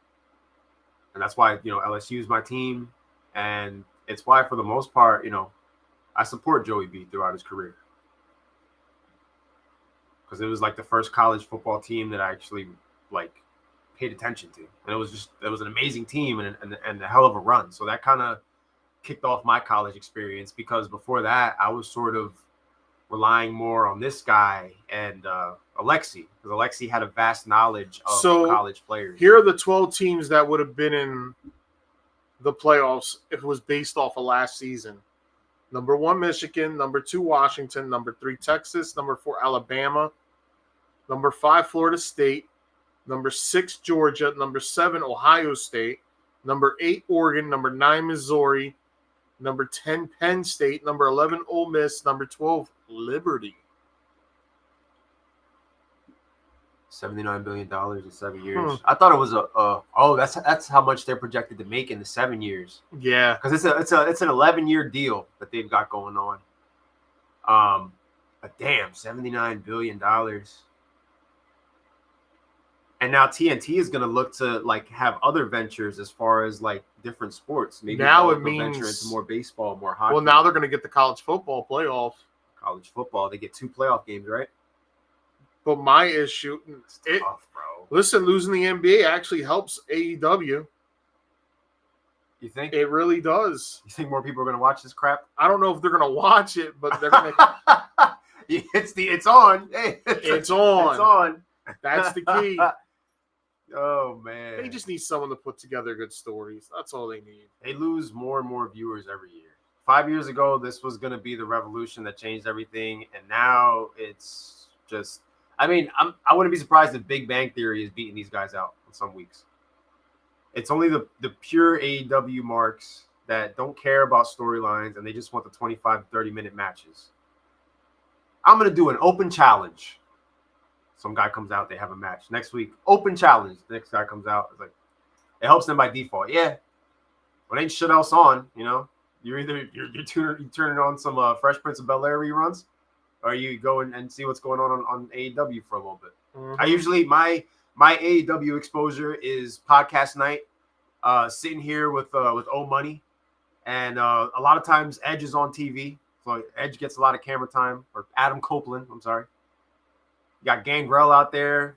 And that's why, LSU is my team. And it's why, for the most part, I support Joey B throughout his career. Because it was like the first college football team that I actually like paid attention to. And it was an amazing team and a hell of a run. So that kind of kicked off my college experience, because before that, I was sort of relying more on this guy and Alexi, because Alexi had a vast knowledge of college players. Here are the 12 teams that would have been in the playoffs if it was based off of last season. Number 1, Michigan. Number 2, Washington. Number 3, Texas. Number 4, Alabama. Number 5, Florida State. Number 6, Georgia. Number 7, Ohio State. Number 8, Oregon. Number 9, Missouri. Number 10, Penn State. Number 11, Ole Miss. Number 12, Liberty. $79 billion in 7 years. I thought it was that's how much they're projected to make in the 7 years. Yeah, because it's an 11-year deal that they've got going on. But damn, $79 billion. And now TNT is going to look to like have other ventures as far as like different sports. Maybe now it means venture into more baseball, more hockey. Well, now they're going to get the college football playoff. College football, they get 2 playoff games, right? But my issue, tough, bro. Listen, losing the NBA actually helps AEW. You think? It really does. You think more people are going to watch this crap? I don't know if they're going to watch it, but they're going to. It's on. Hey, it's on. It's on. That's the key. Oh, man. They just need someone to put together good stories. That's all they need. They lose more and more viewers every year. 5 years ago, this was going to be the revolution that changed everything. And now it's just, I mean, I wouldn't be surprised if Big Bang Theory is beating these guys out in some weeks. It's only the pure AEW marks that don't care about storylines, and they just want the 25, 30-minute matches. I'm going to do an open challenge. Some guy comes out, they have a match. Next week, open challenge. The next guy comes out. It's like, it helps them by default. Yeah. But ain't shit else on, You're either you're turning on some Fresh Prince of Bel-Air reruns, or you go and see what's going on AEW for a little bit. Mm-hmm. I usually my AEW exposure is podcast night, sitting here with O Money, and a lot of times Edge is on TV, so Edge gets a lot of camera time, or Adam Copeland. I'm sorry. You got Gangrel out there.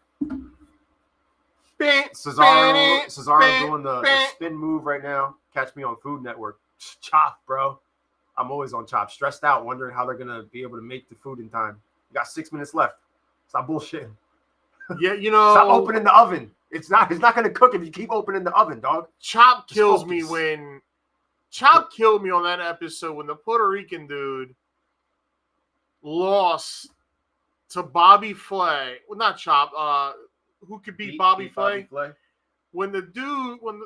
Cesaro doing the spin move right now. Catch me on Food Network. Chop, bro. I'm always on Chop. Stressed out, wondering how they're gonna be able to make the food in time. You got 6 minutes left. Stop bullshitting. Yeah, Stop opening the oven. It's not gonna cook if you keep opening the oven, dog. Chop kills me when Chop killed me on that episode when the Puerto Rican dude lost to Bobby Flay. Well, not Chop. Who could beat Bobby Flay? When the dude, when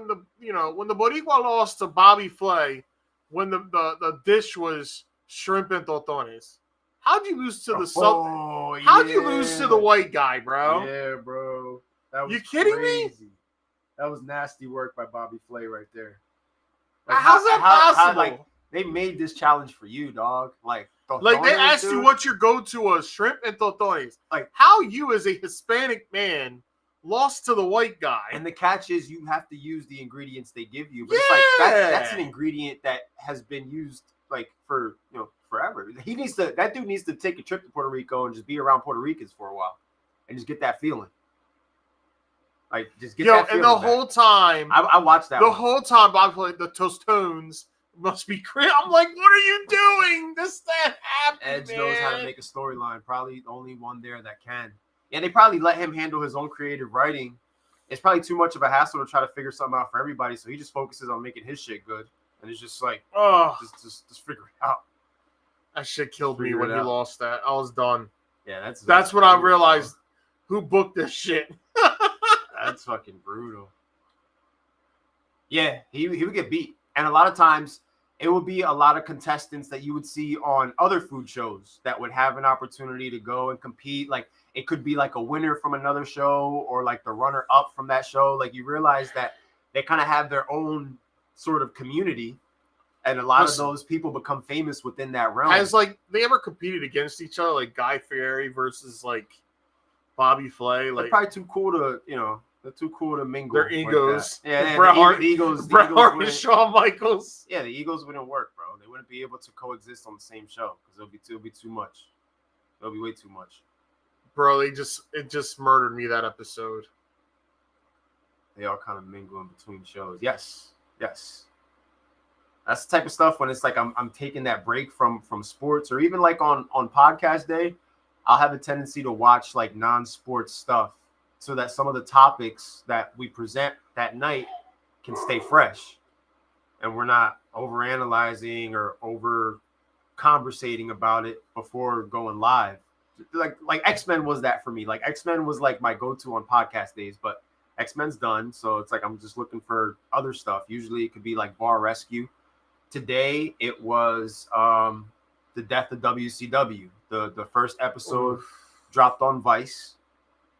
the Boricua lost to Bobby Flay, when the dish was shrimp and totones. How'd you lose to the How'd you lose to the white guy, bro? Yeah, bro. That was you kidding me? That was nasty work by Bobby Flay right there. Like, how's that possible? They made this challenge for you, dog. Like, Like, they Totones, asked you dude. what your go-to was, shrimp and totones. Like, how you as a Hispanic man lost to the white guy. and the catch is you have to use the ingredients they give you. But it's like that's an ingredient that has been used like for forever. That dude needs to take a trip to Puerto Rico and just be around Puerto Ricans for a while and just get that feeling. Like, just get that feeling. And the whole time I watched that. The whole time Bob played the Tostones must be crazy. I'm like, what are you doing? That happened. Edge man. knows how to make a storyline. Probably the only one there that can. And they probably let him handle his own creative writing. It's probably too much of a hassle to try to figure something out for everybody. So he just focuses on making his shit good. And it's just like, just figure it out. That shit killed me when he lost that. I was done. Yeah, that's when I realized who booked this shit. That's fucking brutal. Yeah, he would get beat. And a lot of times it would be a lot of contestants that you would see on other food shows that would have an opportunity to go and compete. Like, it could be like a winner from another show or like the runner up from that show. Like, you realize that they kind of have their own sort of community. And a lot of those people become famous within that realm. Has like they ever competed against each other, like Guy Fieri versus like Bobby Flay? Like, they're probably too cool to, they're too cool to mingle. Their egos. Like yeah, Bret Hart, the Eagles. Bret Hart and Shawn Michaels. Yeah, the Eagles wouldn't work, bro. They wouldn't be able to coexist on the same show because it'll be too much. It'll be way too much. Bro, it just murdered me that episode. They all kind of mingle in between shows. Yes. That's the type of stuff when it's like I'm taking that break from sports, or even like on podcast day, I'll have a tendency to watch like non-sports stuff so that some of the topics that we present that night can stay fresh and we're not overanalyzing or over conversating about it before going live. Like X-Men was that for me. Like, X-Men was like my go-to on podcast days, but X-Men's done. So it's like I'm just looking for other stuff. Usually it could be like Bar Rescue. Today it was the death of WCW. The first episode dropped on Vice,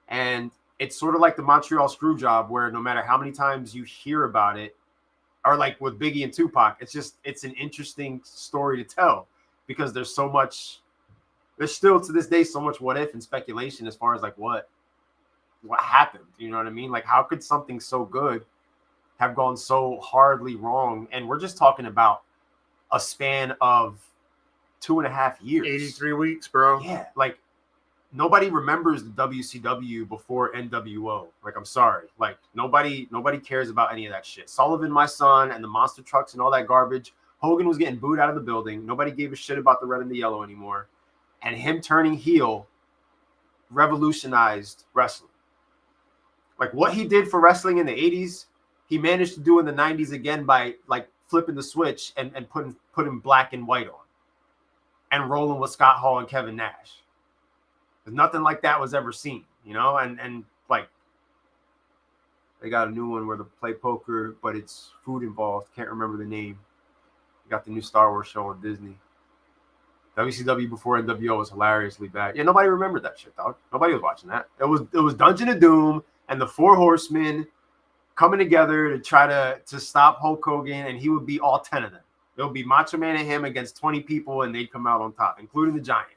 and it's sort of like the Montreal Screwjob, where no matter how many times you hear about it, or like with Biggie and Tupac, it's an interesting story to tell because there's still to this day so much what if and speculation as far as like what happened. You know what I mean? Like, how could something so good have gone so hardly wrong? And we're just talking about a span of 2.5 years. 83 weeks, bro. Yeah, like, nobody remembers the WCW before NWO. Like, I'm sorry. Like, nobody cares about any of that shit. Sullivan, my son, and the monster trucks and all that garbage. Hogan was getting booed out of the building. Nobody gave a shit about the red and the yellow anymore. And him turning heel revolutionized wrestling. Like, what he did for wrestling in the 80s, he managed to do in the 90s again by like flipping the switch and putting black and white on and rolling with Scott Hall and Kevin Nash. Because nothing like that was ever seen, and like they got a new one where they play poker, but it's food involved. Can't remember the name. They got the new Star Wars show on Disney. WCW before NWO was hilariously bad. Yeah, nobody remembered that shit, dog. Nobody was watching that. It was Dungeon of Doom and the Four Horsemen coming together to try to stop Hulk Hogan, and he would beat all 10 of them. It would be Macho Man and him against 20 people, and they'd come out on top, including the Giant.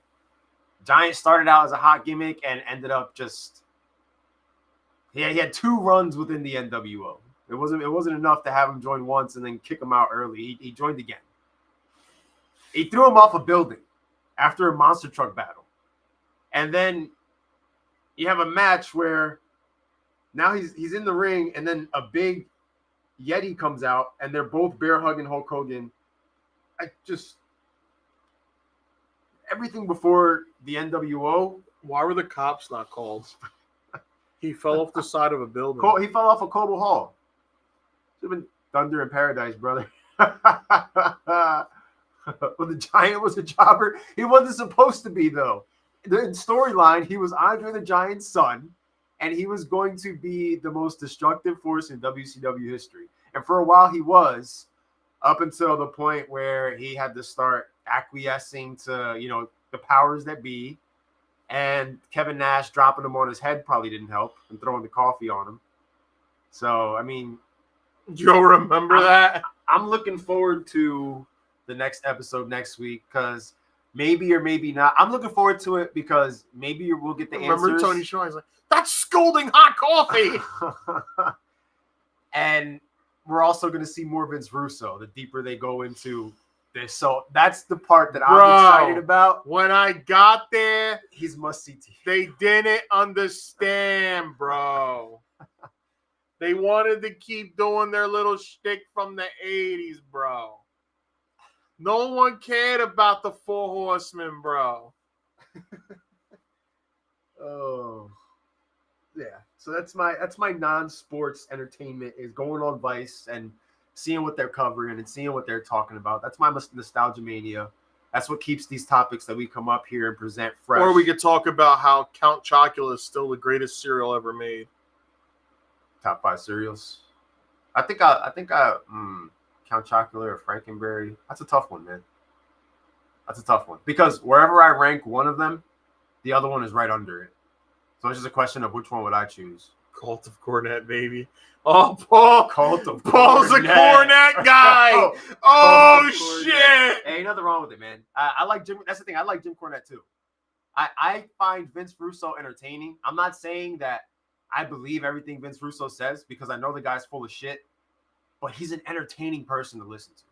Giant started out as a hot gimmick and ended up just he had 2 runs within the NWO. It wasn't enough to have him join once and then kick him out early. He joined again. He threw him off a building after a monster truck battle. And then you have a match where now he's in the ring, and then a big Yeti comes out, and they're both bear hugging Hulk Hogan. Everything before the NWO. Why were the cops not called? He fell off the side of a building. He fell off of Coble Hall. Should have been Thunder in Paradise, brother. Well, the Giant was a jobber. He wasn't supposed to be, though. The storyline, he was Andre the Giant's son, and he was going to be the most destructive force in WCW history. And for a while, he was, up until the point where he had to start acquiescing to, the powers that be. And Kevin Nash dropping him on his head probably didn't help, and throwing the coffee on him. So, I mean, you'll remember that? I'm looking forward to the next episode next week, because Maybe or maybe not. I'm looking forward to it because maybe we'll get the Remember answers. Tony Shaw's like, that's scalding hot coffee. And we're also going to see more Vince Russo the deeper they go into this. So that's the part that I'm excited about. When I got there, he's must-see TV. They didn't understand, bro. They wanted to keep doing their little shtick from the 80s, bro. No one cared about the Four Horsemen, bro. Oh, yeah. So that's my non-sports entertainment is going on Vice and seeing what they're covering and seeing what they're talking about. That's my nostalgia mania. That's what keeps these topics that we come up here and present fresh. Or we could talk about how Count Chocula is still the greatest cereal ever made. Top 5 cereals. I think Count Chocula or Frankenberry. That's a tough one, man. That's a tough one. Because wherever I rank one of them, the other one is right under it. So it's just a question of which one would I choose. Cult of Cornet, baby. Oh, Paul. Cult of Paul's Cornet. a Cornet guy. Oh, shit. Ain't nothing wrong with it, man. I like Jim. That's the thing. I like Jim Cornette, too. I find Vince Russo entertaining. I'm not saying that I believe everything Vince Russo says because I know the guy's full of shit, but he's an entertaining person to listen to.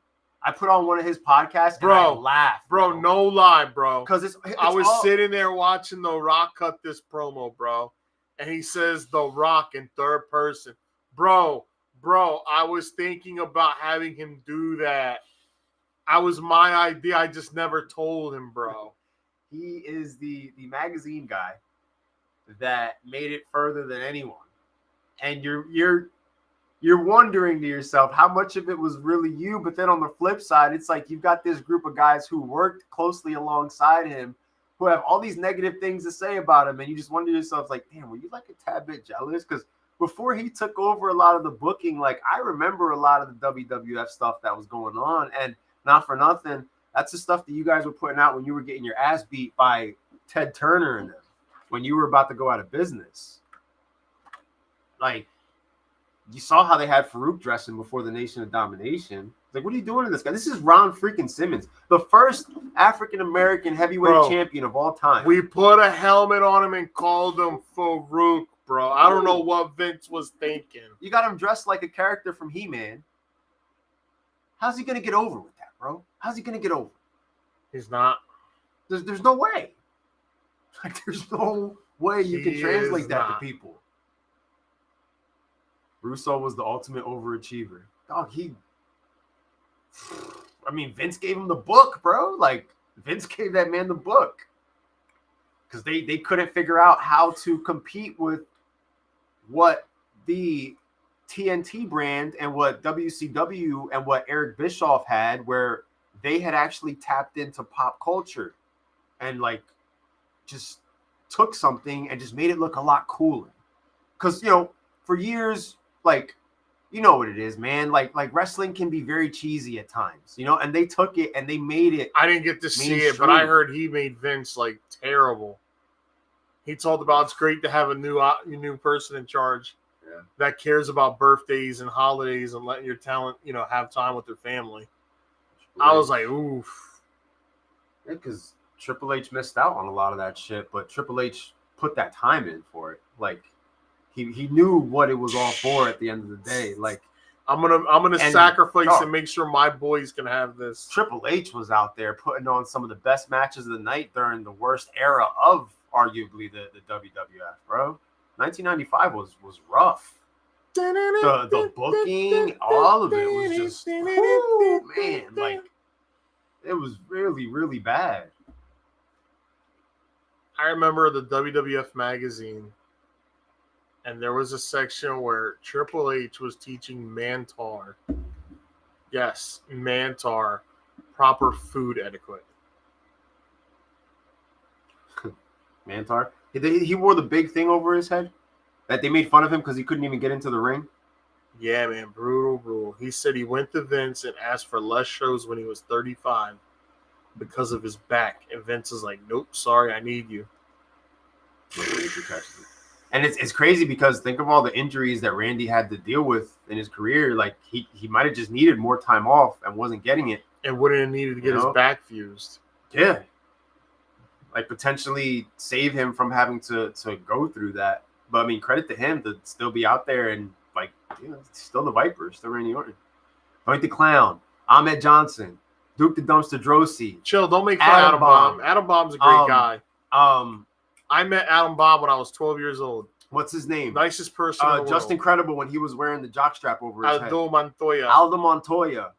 I put on one of his podcasts and I laugh. Bro, no lie, bro. Because I was sitting there watching The Rock cut this promo, bro. And he says The Rock in third person. Bro, I was thinking about having him do that. I was my idea. I just never told him, bro. He is the magazine guy that made it further than anyone. And you're wondering to yourself how much of it was really you, but then on the flip side, it's like you've got this group of guys who worked closely alongside him who have all these negative things to say about him, and you just wonder to yourself, like, damn, were you like a tad bit jealous? Because before he took over a lot of the booking, like, I remember a lot of the WWF stuff that was going on, and not for nothing, that's the stuff that you guys were putting out when you were getting your ass beat by Ted Turner and them, when you were about to go out of business. Like, you saw how they had Farouk dressing before the Nation of Domination. Like, what are you doing to this guy? This is Ron freaking Simmons, the first African-American heavyweight champion of all time. We put a helmet on him and called him Farouk, bro. I don't know what Vince was thinking. You got him dressed like a character from He-Man. How's he going to get over with that, bro? How's he going to get over? He's not. There's no way. Like, there's no way you can translate that to people. Russo was the ultimate overachiever. Dog, Vince gave him the book, bro. Like, Vince gave that man the book. Because they couldn't figure out how to compete with what the TNT brand and what WCW and what Eric Bischoff had, where they had actually tapped into pop culture and, like, just took something and just made it look a lot cooler. Because, for years, like, you know what it is, man. Like wrestling can be very cheesy at times, and they took it and they made it. I didn't get to see it, but I heard he made Vince like terrible. He talked about it's great to have a new person in charge that cares about birthdays and holidays and letting your talent, have time with their family. I was like, oof. Yeah, because Triple H missed out on a lot of that shit, but Triple H put that time in for it. Like, He knew what it was all for at the end of the day. Like, I'm gonna sacrifice and make sure my boys can have this. Triple H was out there putting on some of the best matches of the night during the worst era of arguably the WWF, bro. 1995 was rough. The booking, all of it was just, man, like, it was really, really bad. I remember the WWF magazine. And there was a section where Triple H was teaching Mantar. Yes, Mantar. Proper food etiquette. Mantar? He wore the big thing over his head? That they made fun of him because he couldn't even get into the ring? Yeah, man. Brutal. He said he went to Vince and asked for less shows when he was 35 because of his back. And Vince is like, nope, sorry, I need you. And it's crazy because think of all the injuries that Randy had to deal with in his career. Like, he might have just needed more time off and wasn't getting it. And wouldn't have needed to get his back fused. Yeah. like potentially save him from having to go through that. But I mean, credit to him to still be out there and like, still the Vipers, still Randy Orton, Point the Clown, Ahmed Johnson, Duke the Dumpster Drosy. Chill, don't make fun of Adam Bomb. Adam Bomb's a great guy. I met Adam Bomb when I was 12 years old. What's his name? Nicest person in the just world. Incredible when he was wearing the jockstrap over his head. Aldo Montoya.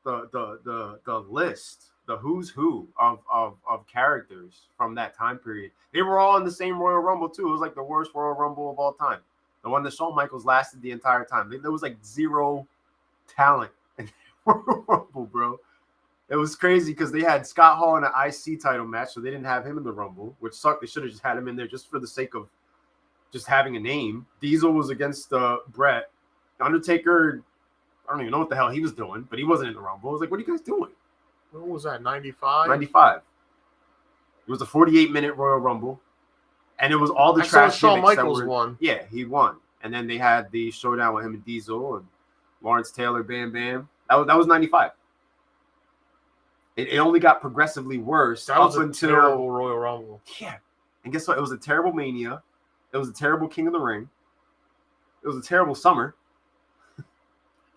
The list, the who's who of characters from that time period. They were all in the same Royal Rumble too. It was like the worst Royal Rumble of all time. The one that Shawn Michaels lasted the entire time. There was like zero talent in Royal Rumble, bro. It was crazy because they had Scott Hall in an IC title match, so they didn't have him in the Rumble, which sucked. They should have just had him in there just for the sake of just having a name. Diesel was against Brett. Undertaker, I don't even know what the hell he was doing, but he wasn't in the Rumble. I was like, what are you guys doing? What was that, 95? 95. It was a 48-minute Royal Rumble, and it was all the trash Shawn gimmicks Michaels that were, won. Yeah, he won. And then they had the showdown with him and Diesel and Lawrence Taylor, Bam Bam. That was 95. It only got progressively worse up until terrible Royal Rumble. Yeah. And guess what? It was a terrible Mania. It was a terrible King of the Ring. It was a terrible Summer.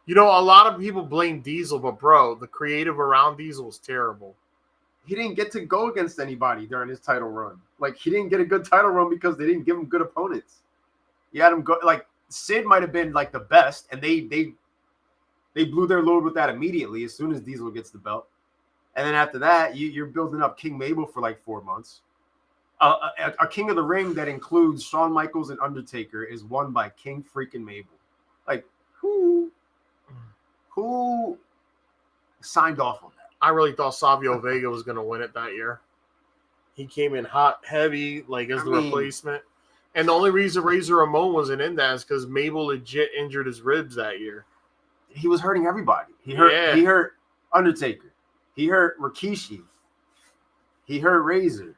You know, a lot of people blame Diesel, but bro, the creative around Diesel was terrible. He didn't get to go against anybody during his title run. Like, he didn't get a good title run because they didn't give him good opponents. You had him go, like, Sid might have been like the best, and they blew their load with that immediately as soon as Diesel gets the belt. And then after that, you're building up King Mabel for like 4 months. A King of the Ring that includes Shawn Michaels and Undertaker is won by King freaking Mabel. Like, who signed off on that? I really thought Savio Vega was going to win it that year. He came in hot, heavy, like as the replacement. And the only reason Razor Ramon wasn't in that is because Mabel legit injured his ribs that year. He was hurting everybody. He hurt Undertaker. He hurt Rikishi. He hurt Razor.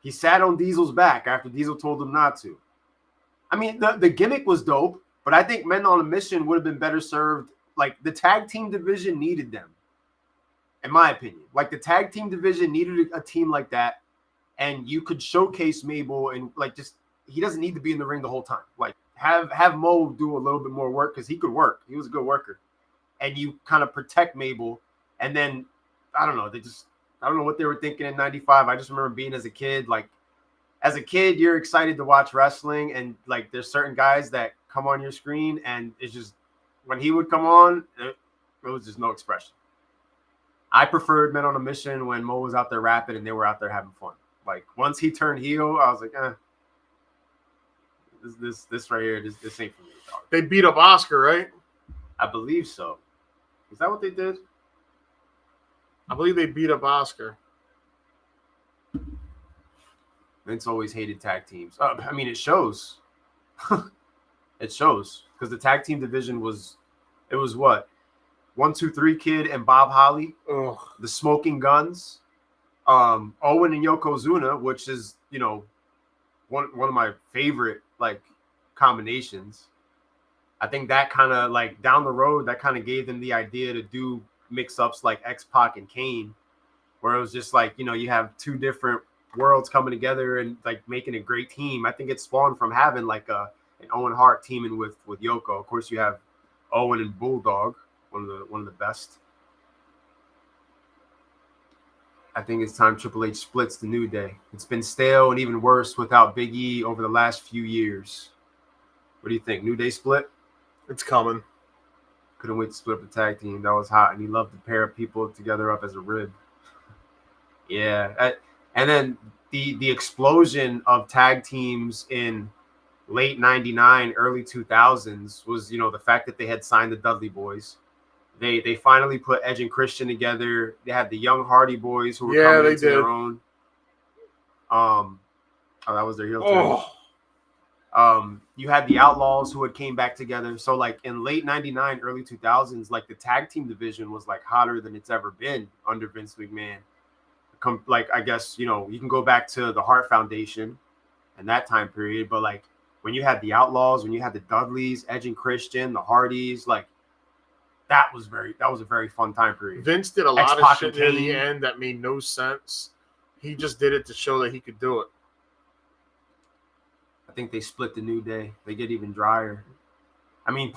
He sat on Diesel's back after Diesel told him not to. I mean, the gimmick was dope, but I think Men on a Mission would have been better served. Like, the tag team division needed them, in my opinion. Like, the tag team division needed a team like that, and you could showcase Mabel and, like, just, he doesn't need to be in the ring the whole time. Like, have Mo do a little bit more work because he could work. He was a good worker. And you kind of protect Mabel. And then, I don't know, I don't know what they were thinking in 95. I just remember being as a kid, like, as a kid, you're excited to watch wrestling. And, like, there's certain guys that come on your screen. And it's just, when he would come on, it was just no expression. I preferred Men on a Mission when Mo was out there rapping and they were out there having fun. Like, once he turned heel, I was like, this right here, this ain't for me, dog. They beat up Oscar, right? I believe so. Is that what they did? I believe they beat up Oscar. Vince always hated tag teams. I mean, it shows. It shows. Because the tag team division was what? 1, 2, 3 Kid and Bob Holly. Ugh. The Smoking Guns. Owen and Yokozuna, which is, you know, one of my favorite, like, combinations. I think that kind of, like, down the road, that kind of gave them the idea to do mix-ups like X-Pac and Kane, where it was just like, you know, you have two different worlds coming together and, like, making a great team. I think it spawned from having, like, an Owen Hart teaming with Yoko. Of course, you have Owen and Bulldog, one of the best. I think it's time Triple H splits the New Day. It's been stale and even worse without Big E over the last few years. What do you think? New Day split? It's coming. Couldn't wait to split up the tag team. That was hot. And he loved to pair people together up as a rib. Yeah. And then the explosion of tag teams in late 99, early 2000s was, you know, the fact that they had signed the Dudley Boys. They finally put Edge and Christian together. They had the Young Hardy Boys who were coming into their own. That was their heel turn. You had the Outlaws who had came back together. So, like, in late 99, early 2000s, like, the tag team division was, like, hotter than it's ever been under Vince McMahon. Like, I guess, you know, you can go back to the Hart Foundation and that time period. But, like, when you had the Outlaws, when you had the Dudleys, Edge and Christian, the Hardys, like, That was a very fun time period. Vince did a lot of X-Pac shit and near the Kane. end that made no sense. He just did it to show that he could do it. I think they split the New Day. They get even drier. I mean, It's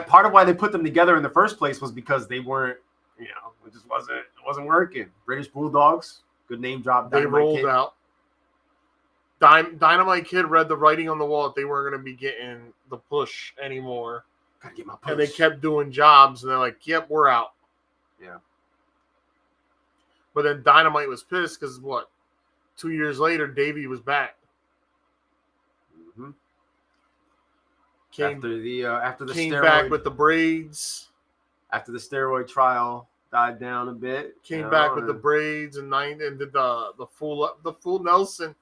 part of why they put them together in the first place was because they weren't, it just wasn't working. British Bulldogs, good name drop. They Dynamite rolled Kid. out. Dynamite Kid read the writing on the wall that they weren't going to be getting the push anymore. Gotta get my push. And they kept doing jobs, and they're like, yep, we're out. Yeah. But then Dynamite was pissed because, 2 years later, Davey was back. Mm-hmm. Came after the came steroid, back with the braids. After the steroid trial died down a bit. Came back with the braids and did the full Nelson.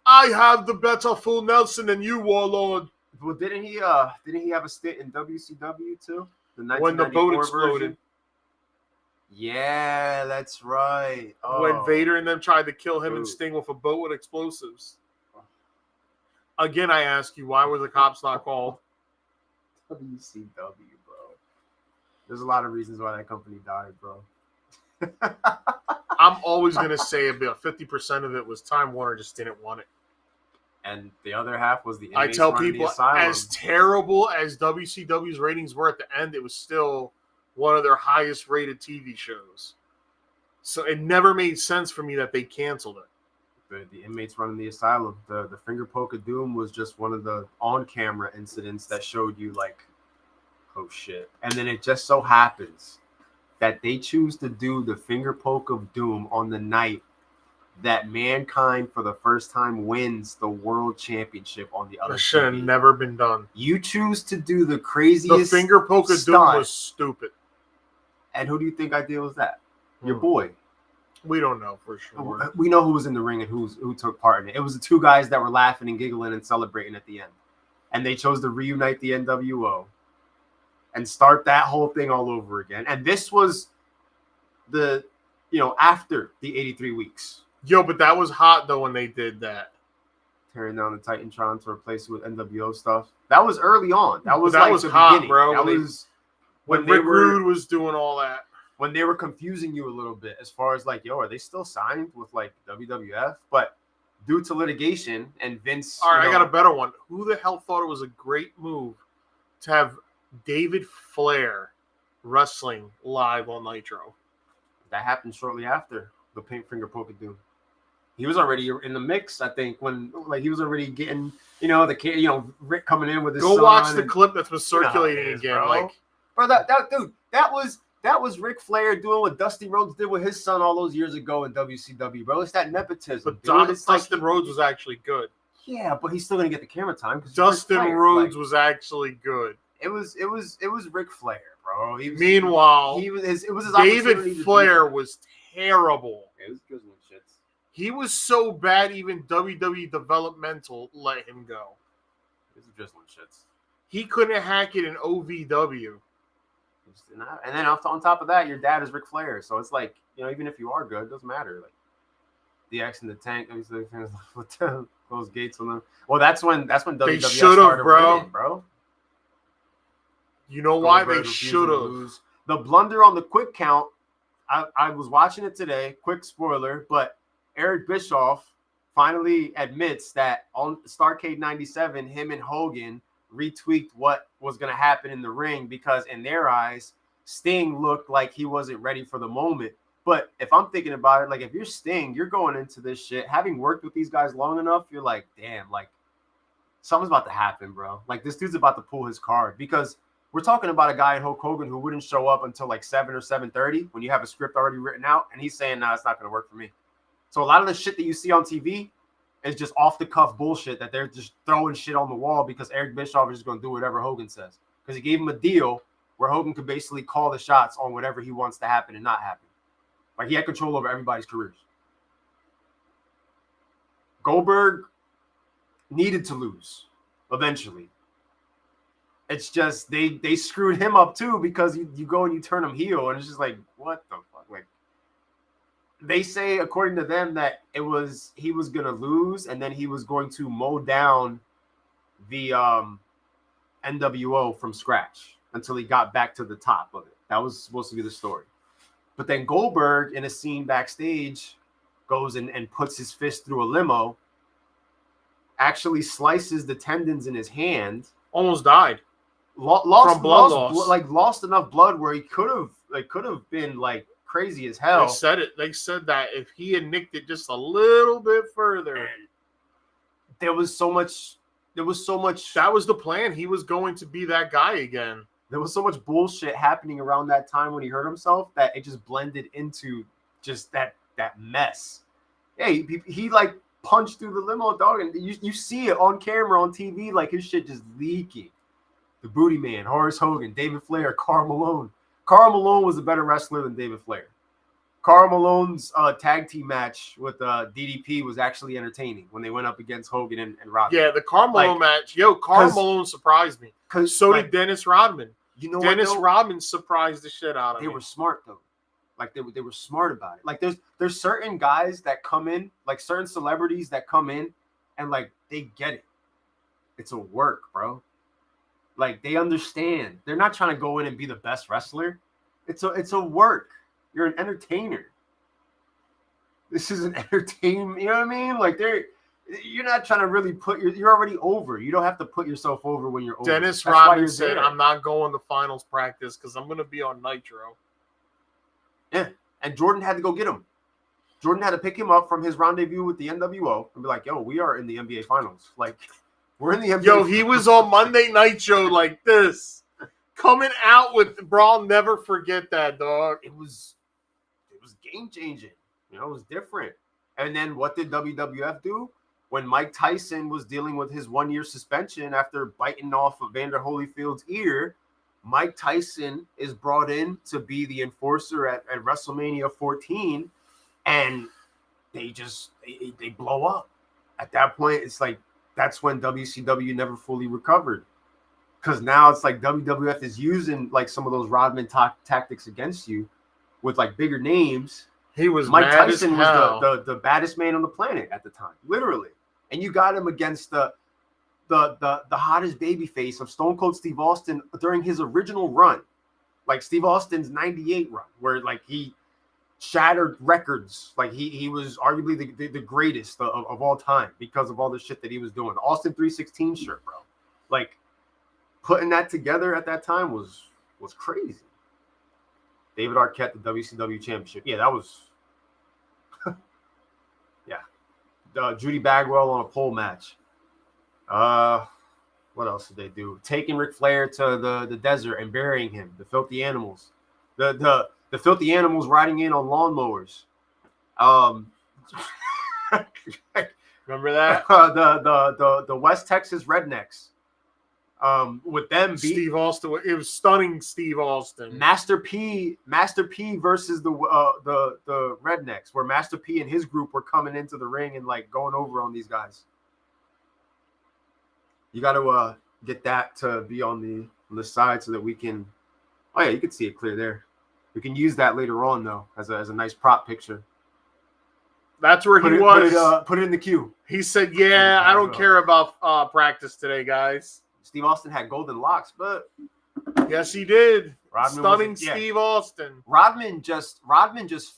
I have the better full Nelson than you, Warlord. Well, didn't he have a stint in WCW too? When the boat exploded. Version? Yeah, that's right. When Vader and them tried to kill him and Sting with a boat with explosives. Again, I ask you, why were the cops not called? WCW, bro. There's a lot of reasons why that company died, bro. I'm always going to say about 50% of it was Time Warner just didn't want it. And the other half was the I inmates tell running people, the asylum. as terrible as WCW's ratings were at the end, it was still one of their highest rated TV shows. So it never made sense for me that they canceled it. The inmates running the asylum. The finger poke of doom was just one of the on-camera incidents that showed you like, oh shit. And then it just so happens that they choose to do the finger poke of doom on the night that Mankind for the first time wins the world championship on the other. That should have never been done. You choose to do the craziest. The finger poke of doom was stupid. And who do you think idea was that? Your boy. We don't know for sure. We know who was in the ring and who took part in it. It was the two guys that were laughing and giggling and celebrating at the end. And they chose to reunite the NWO and start that whole thing all over again. And this was after the 83 weeks. Yo, but that was hot, though, when they did that. Tearing down the Titantron to replace it with NWO stuff. That was early on. That was the hot, beginning. Bro. That was when Rick Rude was doing all that. When they were confusing you a little bit as far as like, yo, are they still signed with like WWF? But due to litigation and Vince. All right, I got a better one. Who the hell thought it was a great move to have David Flair wrestling live on Nitro? That happened shortly after the Pink Finger Poke of Doom. He was already in the mix, I think, when he was already getting, Rick coming in with his son. Go watch the clip that's been circulating again. Bro, that was Ric Flair doing what Dusty Rhodes did with his son all those years ago in WCW, bro. It's that nepotism. But Dustin Rhodes was actually good. Yeah, but he's still gonna get the camera time. Dustin Rhodes was actually good. It was Ric Flair, bro. Meanwhile, it was his David Flair was terrible. Yeah, it was good shits. He was so bad, even WWE Developmental let him go. It was just shits. He couldn't hack it in OVW. And then on top of that, your dad is Ric Flair, so it's like, even if you are good, it doesn't matter. Like the X in the tank, those gates on them. Well, that's when WWE started winning, bro. You know why they should have? The blunder on the quick count. I was watching it today. Quick spoiler, but Eric Bischoff finally admits that on Starrcade '97, him and Hogan retweaked what was going to happen in the ring because in their eyes, Sting looked like he wasn't ready for the moment. But if I'm thinking about it, like if you're Sting, you're going into this shit, having worked with these guys long enough, you're like, damn, like something's about to happen, bro. Like this dude's about to pull his card because we're talking about a guy in Hulk Hogan who wouldn't show up until like 7 or 7:30 when you have a script already written out. And he's saying, nah, it's not going to work for me. So a lot of the shit that you see on TV is just off the cuff bullshit that they're just throwing shit on the wall because Eric Bischoff is just going to do whatever Hogan says. Because he gave him a deal where Hogan could basically call the shots on whatever he wants to happen and not happen. Like he had control over everybody's careers. Goldberg needed to lose eventually. It's just they screwed him up too because you go and you turn him heel and it's just like, what the fuck? Like they say, according to them, that he was gonna lose and then he was going to mow down the NWO from scratch until he got back to the top of it. That was supposed to be the story. But then Goldberg, in a scene backstage, goes and puts his fist through a limo, actually slices the tendons in his hand. Almost died. Lost From blood loss. Lost enough blood where he could have been like crazy as hell. They said it. They said that if he had nicked it just a little bit further, and there was so much. That was the plan. He was going to be that guy again. There was so much bullshit happening around that time when he hurt himself that it just blended into just that mess. Yeah, he like punched through the limo, dog, and you see it on camera on TV, like his shit just leaking. The Booty Man, Horace Hogan, David Flair, Karl Malone. Karl Malone was a better wrestler than David Flair. Karl Malone's tag team match with DDP was actually entertaining when they went up against Hogan and Rodman. Yeah, the Karl Malone match. Karl Malone surprised me. So did Dennis Rodman. You know Dennis Rodman surprised the shit out of me. They were smart though. Like they were smart about it. Like there's certain guys that come in, like certain celebrities that come in and like they get it. It's a work, bro. Like they understand. They're not trying to go in and be the best wrestler. It's a work. You're an entertainer. This is an entertainment. You know what I mean? Like you're not trying to really you're already over. You don't have to put yourself over when you're over. Dennis Rodman said, I'm not going to finals practice because I'm going to be on Nitro. Yeah. And Jordan had to go get him. Jordan had to pick him up from his rendezvous with the NWO and be like, yo, we are in the NBA finals. Like, we're in the NBA Yo, he was on Monday Night Show like this. Coming out with, bro, I'll never forget that, dog. It was game changing. You know, it was different. And then what did WWF do? When Mike Tyson was dealing with his 1-year suspension after biting off of Vander Holyfield's ear, Mike Tyson is brought in to be the enforcer at WrestleMania 14, and they blow up. At that point, it's like that's when WCW never fully recovered. Because now it's like WWF is using like some of those Rodman tactics against you with like bigger names. He was Mike Tyson was the baddest man on the planet at the time, literally. And you got him against the hottest babyface of Stone Cold Steve Austin during his original run, like Steve Austin's '98 run, where like he shattered records. Like he was arguably the greatest of all time because of all the shit that he was doing. The Austin 316 shirt, bro. Like putting that together at that time was crazy. David Arquette, the WCW championship. Yeah, that was. Yeah. Judy Bagwell on a pole match. What else did they do? Taking Ric Flair to the desert and burying him. The Filthy Animals. The Filthy Animals riding in on lawnmowers. Remember that? The West Texas Rednecks. With them Steve Austin. It was stunning. Steve Austin. Master P versus the Rednecks, where Master P and his group were coming into the ring and like going over on these guys. You got to get that to be on the side so that we can. Oh yeah, you can see it clear there. We can use that later on though as a nice prop picture. That's where he was. Put it in the queue. He said, "Yeah, I don't care about practice today, guys." Steve Austin had golden locks, but yes, he did. Rodman Steve Austin. Rodman just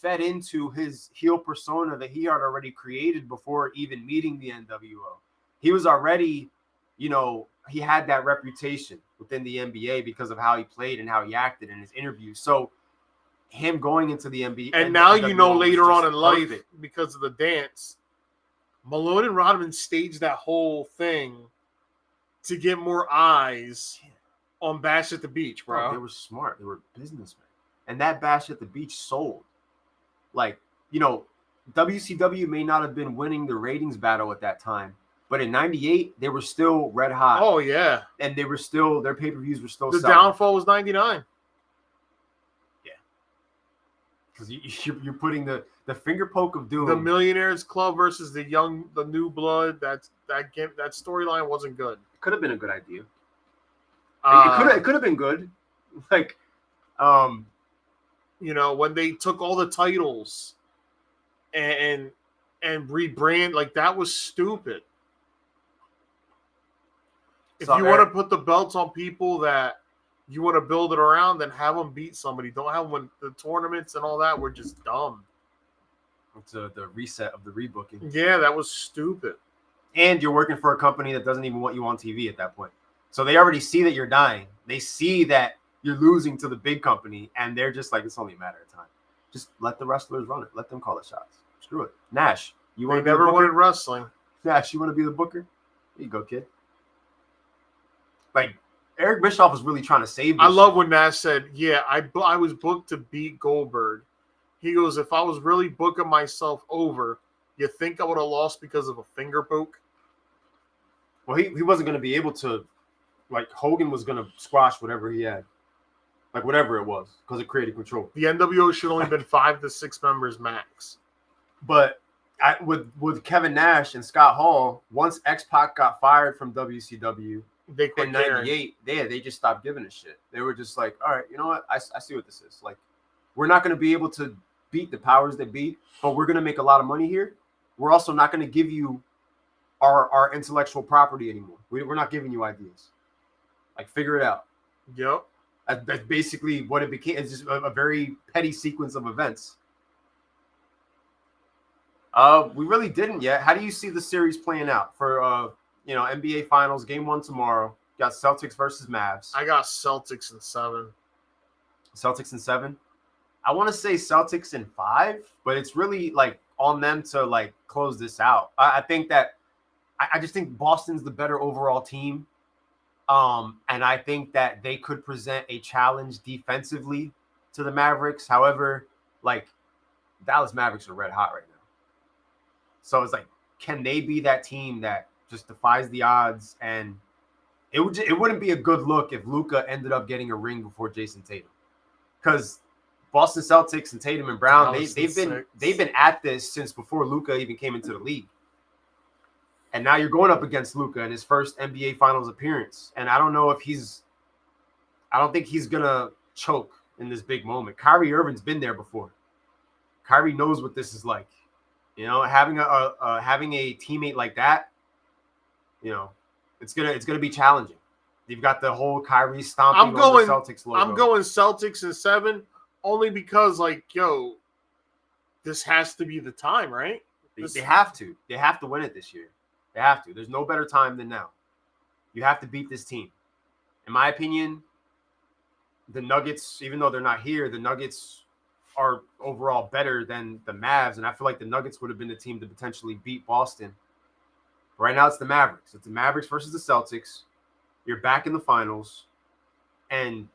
fed into his heel persona that he had already created before even meeting the NWO. He was already, he had that reputation within the NBA because of how he played and how he acted in his interviews. So him going into the NBA, and now later on in life, because of the dance, Malone and Rodman staged that whole thing to get more eyes on Bash at the Beach, bro. They were smart. They were businessmen. And that Bash at the Beach sold. Like, WCW may not have been winning the ratings battle at that time, but in '98, they were still red hot. Oh, yeah. And they were still, their pay-per-views were still the selling. Downfall was '99. Yeah. Because you're putting the finger poke of doom. The Millionaires Club versus the New Blood, that storyline wasn't good. Could have been a good idea. It could have been good. Like, when they took all the titles and rebrand, like that was stupid. If you want to put the belts on people that you want to build it around, then have them beat somebody. Don't have them when the tournaments and all that were just dumb. It's the reset of the rebooking. Yeah, that was stupid. And you're working for a company that doesn't even want you on TV at that point. So they already see that you're dying. They see that you're losing to the big company, and they're just like, it's only a matter of time. Just let the wrestlers run it. Let them call the shots. Screw it. Nash, you want to be the never booker? wanted wrestling. Nash, you want to be the booker? Here you go, kid. Like, Eric Bischoff was really trying to save this I love shit. when Nash said, yeah, I was booked to beat Goldberg. He goes, if I was really booking myself over, you think I would have lost because of a finger poke? Well, he wasn't going to be able to, like, Hogan was going to squash whatever he had. Like, whatever it was, because of creative control. The NWO should only been 5 to 6 members max. But with Kevin Nash and Scott Hall, once X-Pac got fired from WCW They quit in caring. '98, they just stopped giving a shit. They were just like, all right, you know what? I see what this is. Like, we're not going to be able to beat the powers that be, but we're going to make a lot of money here. We're also not going to give you our intellectual property anymore. We're not giving you ideas. Like, figure it out. Yep. That's basically what it became. It's just a very petty sequence of events. We really didn't yet. How do you see the series playing out for NBA Finals Game 1 tomorrow? Got Celtics versus Mavs. I got Celtics in 7. Celtics in 7. I want to say Celtics in 5, but it's really like on them to like close this out. I think that I just think Boston's the better overall team. And I think that they could present a challenge defensively to the Mavericks. However, like Dallas Mavericks are red hot right now. So it's like, can they be that team that just defies the odds? And it wouldn't be a good look if Luka ended up getting a ring before Jason Tatum, because Boston Celtics and Tatum and Brown, they've been at this since before Luka even came into the league. And now you're going up against Luka in his first NBA Finals appearance. And I don't think he's going to choke in this big moment. Kyrie Irving's been there before. Kyrie knows what this is like. You know, having a teammate like that, you know, it's gonna be challenging. You've got the whole Kyrie stomping on the Celtics logo. I'm going Celtics in 7 only because, like, this has to be the time, right? They have to. They have to win it this year. They have to. There's no better time than now. You have to beat this team. In my opinion, the Nuggets, even though they're not here, the Nuggets are overall better than the Mavs, and I feel like the Nuggets would have been the team to potentially beat Boston. Right now, it's the Mavericks. It's the Mavericks versus the Celtics. You're back in the finals, and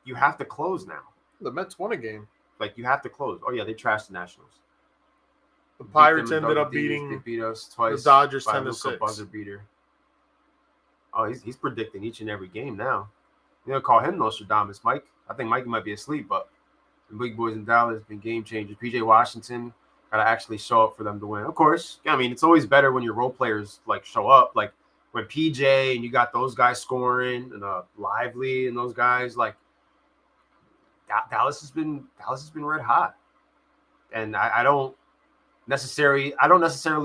you have to close now. The Mets won a game. Like, you have to close. Oh, yeah, they trashed the Nationals. The Pirates ended up beating They beat us twice. the Dodgers by 10-6. Buzzer beater. Oh, he's predicting each and every game now. You know, call him Nostradamus, Mike. I think Mikey might be asleep, but the big boys in Dallas have been game changers. PJ Washington got to actually show up for them to win. Of course, I mean, it's always better when your role players like show up. Like when PJ and you got those guys scoring and Lively and those guys, like Dallas has been red hot. And I don't necessarily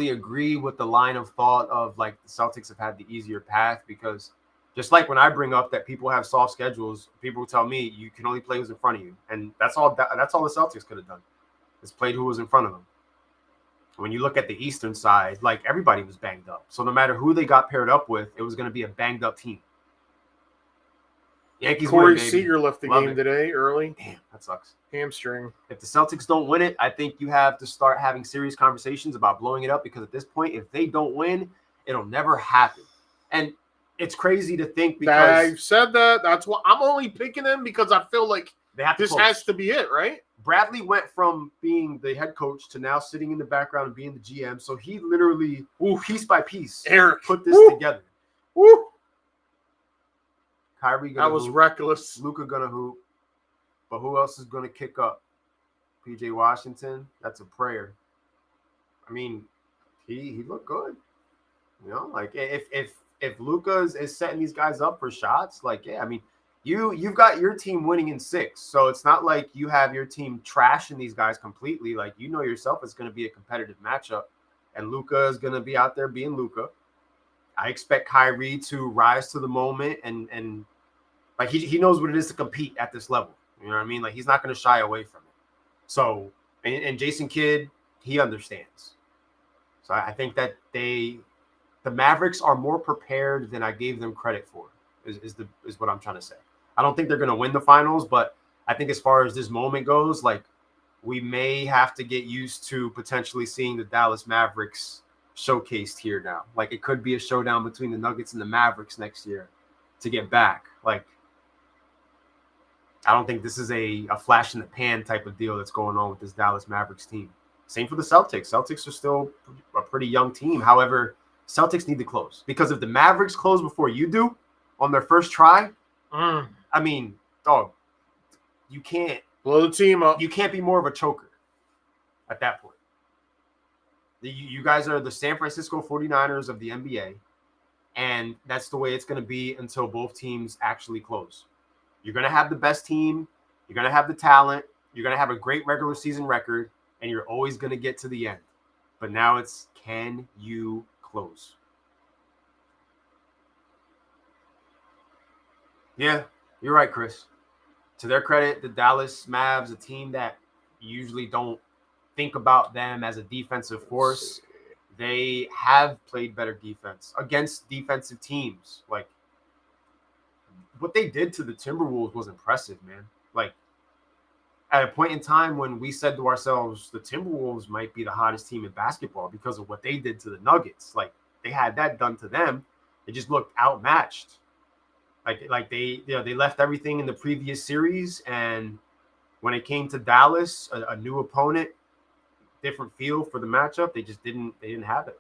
agree with the line of thought of like the Celtics have had the easier path, because just like when I bring up that people have soft schedules, people will tell me you can only play who's in front of you. And that's all the Celtics could have done, is played who was in front of them. When you look at the Eastern side, like everybody was banged up. So no matter who they got paired up with, it was going to be a banged up team. Yankees Corey win, baby. Seager left the Love game it. today early. Damn, that sucks. Hamstring. If the Celtics don't win it, I think you have to start having serious conversations about blowing it up, because at this point, if they don't win, it'll never happen. And it's crazy to think, because I've said that. That's why I'm only picking them, because I feel like they have to this close. has to be it, right? Bradley went from being the head coach to now sitting in the background and being the GM. So he literally, piece by piece, Eric, put this together. Woo. Kyrie gonna That was hoop. reckless. Luka gonna hoop. But who else is gonna kick up? PJ Washington. That's a prayer. I mean, he looked good. You know, like if Luka is setting these guys up for shots, like, yeah, I mean, you've got your team winning in 6. So it's not like you have your team trashing these guys completely. Like, you know yourself, it's going to be a competitive matchup, and Luka is going to be out there being Luka. I expect Kyrie to rise to the moment and Like he knows what it is to compete at this level. You know what I mean? Like he's not going to shy away from it. So, and Jason Kidd, he understands. So I think that the Mavericks are more prepared than I gave them credit for. Is what I'm trying to say. I don't think they're going to win the finals, but I think as far as this moment goes, like we may have to get used to potentially seeing the Dallas Mavericks showcased here now. Like it could be a showdown between the Nuggets and the Mavericks next year to get back. Like I don't think this is a flash in the pan type of deal that's going on with this Dallas Mavericks team. Same for the Celtics. Celtics are still a pretty young team. However, Celtics need to close because if the Mavericks close before you do on their first try, I mean, dog, you can't blow the team up. You can't be more of a choker at that point. You guys are the San Francisco 49ers of the NBA, and that's the way it's going to be until both teams actually close. You're going to have the best team. You're going to have the talent. You're going to have a great regular season record, and you're always going to get to the end. But now it's, can you close? Yeah, you're right, Chris. To their credit, the Dallas Mavs, a team that usually don't think about them as a defensive force, they have played better defense against defensive teams. Like, what they did to the Timberwolves was impressive, man. Like, at a point in time when we said to ourselves, the Timberwolves might be the hottest team in basketball because of what they did to the Nuggets. Like, they had that done to them. They just looked outmatched. Like they left everything in the previous series, and when it came to Dallas, a new opponent, different feel for the matchup, they didn't have it.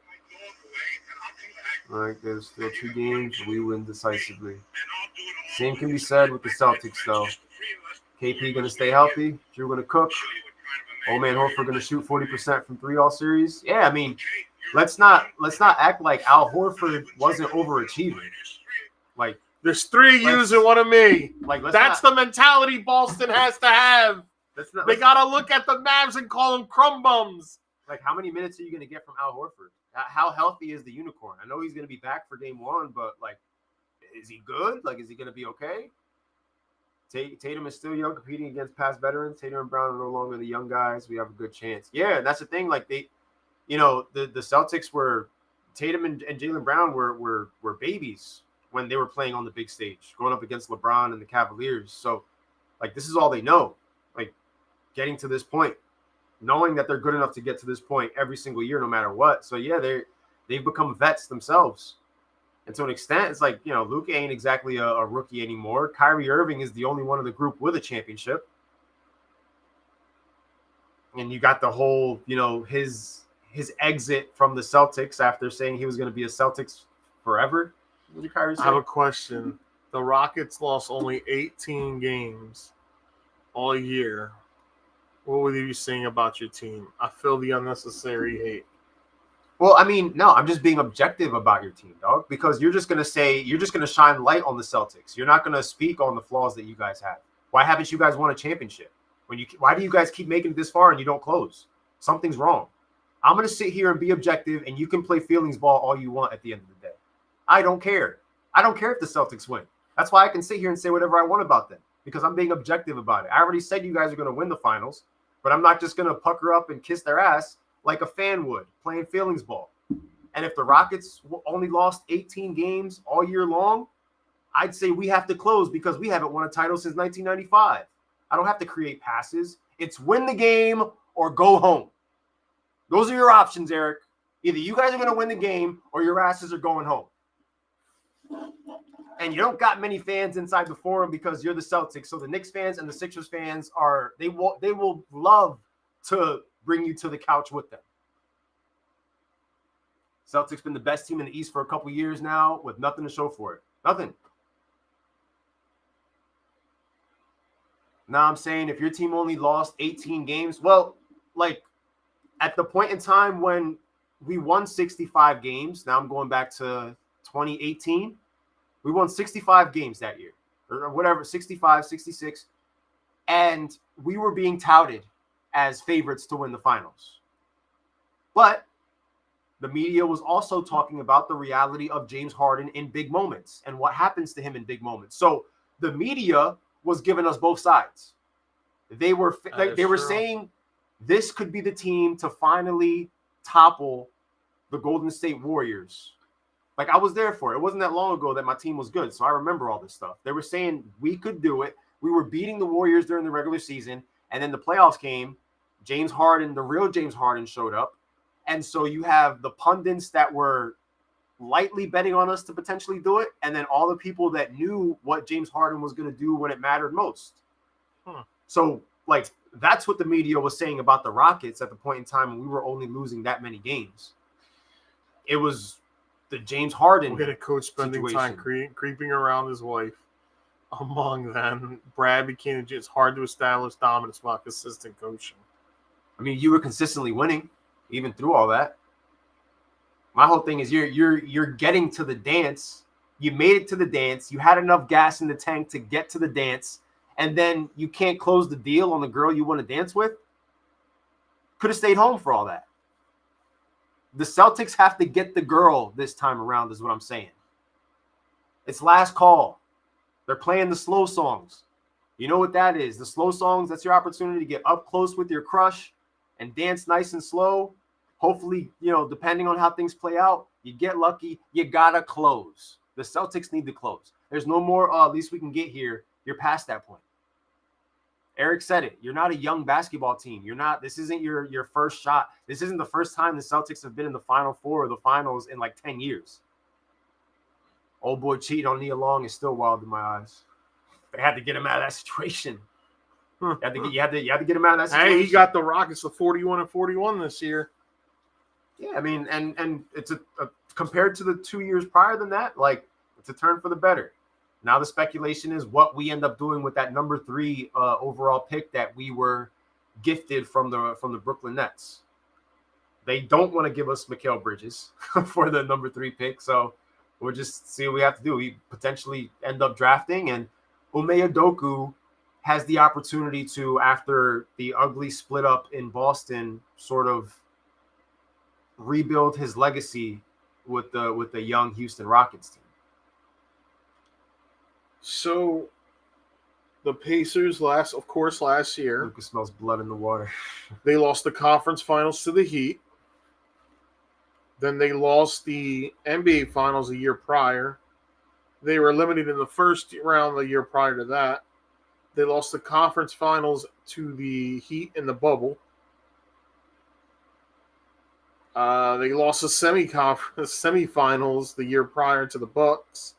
All right, there's still 2 games. We win decisively. Same can be said with the Celtics, though. KP going to stay healthy. Drew going to cook. Old man Horford going to shoot 40% from 3 all series. Yeah, I mean, let's not act like Al Horford wasn't overachieving. Like, there's 3 of yous and 1 of me. Like that's the mentality Boston has to have. They gotta look at the Mavs and call them crumb bums. Like, how many minutes are you going to get from Al Horford? How healthy is the unicorn? I know he's going to be back for game 1, but like, is he good? Like, is he going to be okay? Tatum is still young, competing against past veterans. Tatum and Brown are no longer the young guys. We have a good chance. Yeah, and that's the thing. Like the Celtics were Tatum and Jaylen Brown were babies when they were playing on the big stage, going up against LeBron and the Cavaliers. So, like, this is all they know. Like, getting to this point, knowing that they're good enough to get to this point every single year, no matter what. So yeah, they've become vets themselves. And to an extent, it's like, Luka ain't exactly a rookie anymore. Kyrie Irving is the only one in the group with a championship. And you got the whole, his exit from the Celtics after saying he was going to be a Celtics forever. What did Kyrie say? I have a question. The Rockets lost only 18 games all year. What would you be saying about your team? I feel the unnecessary hate. Well, I mean, no, I'm just being objective about your team, dog, because you're just going to shine light on the Celtics. You're not going to speak on the flaws that you guys have. Why haven't you guys won a championship? Why do you guys keep making it this far and you don't close? Something's wrong. I'm going to sit here and be objective, and you can play feelings ball all you want at the end of the day. I don't care. I don't care if the Celtics win. That's why I can sit here and say whatever I want about them, because I'm being objective about it. I already said you guys are going to win the finals, but I'm not just going to pucker up and kiss their ass like a fan would, playing feelings ball. And if the Rockets only lost 18 games all year long, I'd say we have to close because we haven't won a title since 1995. I don't have to create passes. It's win the game or go home. Those are your options, Eric. Either you guys are going to win the game or your asses are going home. And you don't got many fans inside the forum because you're the Celtics. So the Knicks fans and the Sixers fans they will love to bring you to the couch with them. Celtics been the best team in the East for a couple years now with nothing to show for it. Nothing. Now I'm saying if your team only lost 18 games, well, like at the point in time when we won 65 games, now I'm going back to 2018, we won 65 games that year or whatever, 65, 66, and we were being touted as favorites to win the finals. But the media was also talking about the reality of James Harden in big moments and what happens to him in big moments. So the media was giving us both sides. They were true. saying this could be the team to finally topple the Golden State Warriors. Like, I was there for it. It wasn't that long ago that my team was good, so I remember all this stuff. They were saying we could do it. We were beating the Warriors during the regular season, and then the playoffs came. James Harden, the real James Harden, showed up. And so you have the pundits that were lightly betting on us to potentially do it, and then all the people that knew what James Harden was going to do when it mattered most. So, like, that's what the media was saying about the Rockets at the point in time when we were only losing that many games. It was the James Harden. We had a coach spending situation. time creeping around his wife. Among them, Brad became it's hard to establish dominance while consistent coaching. I mean, you were consistently winning, even through all that. My whole thing is you're getting to the dance. You made it to the dance. You had enough gas in the tank to get to the dance, and then you can't close the deal on the girl you want to dance with. Could have stayed home for all that. The Celtics have to get the girl this time around, is what I'm saying. It's last call. They're playing the slow songs. You know what that is? The slow songs, that's your opportunity to get up close with your crush and dance nice and slow. Hopefully, depending on how things play out, you get lucky. You got to close. The Celtics need to close. There's no more, at least we can get here. You're past that point. Eric said it. You're not a young basketball team. This isn't your first shot. This isn't the first time the Celtics have been in the Final Four or the finals in like 10 years. Old boy cheating on Nia Long is still wild in my eyes. They had to get him out of that situation. You had to get him out of that situation. Hey, he got the Rockets to 41-41 this year. Yeah, I mean, and it's a compared to the 2 years prior than that, like, it's a turn for the better. Now the speculation is what we end up doing with that number 3 overall pick that we were gifted from the Brooklyn Nets. They don't want to give us Mikal Bridges for the number 3 pick, so we'll just see what we have to do. We potentially end up drafting, and Ime Udoka has the opportunity to, after the ugly split up in Boston, sort of rebuild his legacy with the young Houston Rockets team. So the Pacers last year, Lucas smells blood in the water. They lost the conference finals to the Heat. Then they lost the NBA finals a year prior. They were eliminated in the first round the year prior to that. They lost the conference finals to the Heat in the bubble. They lost the semifinals the year prior to the Bucks.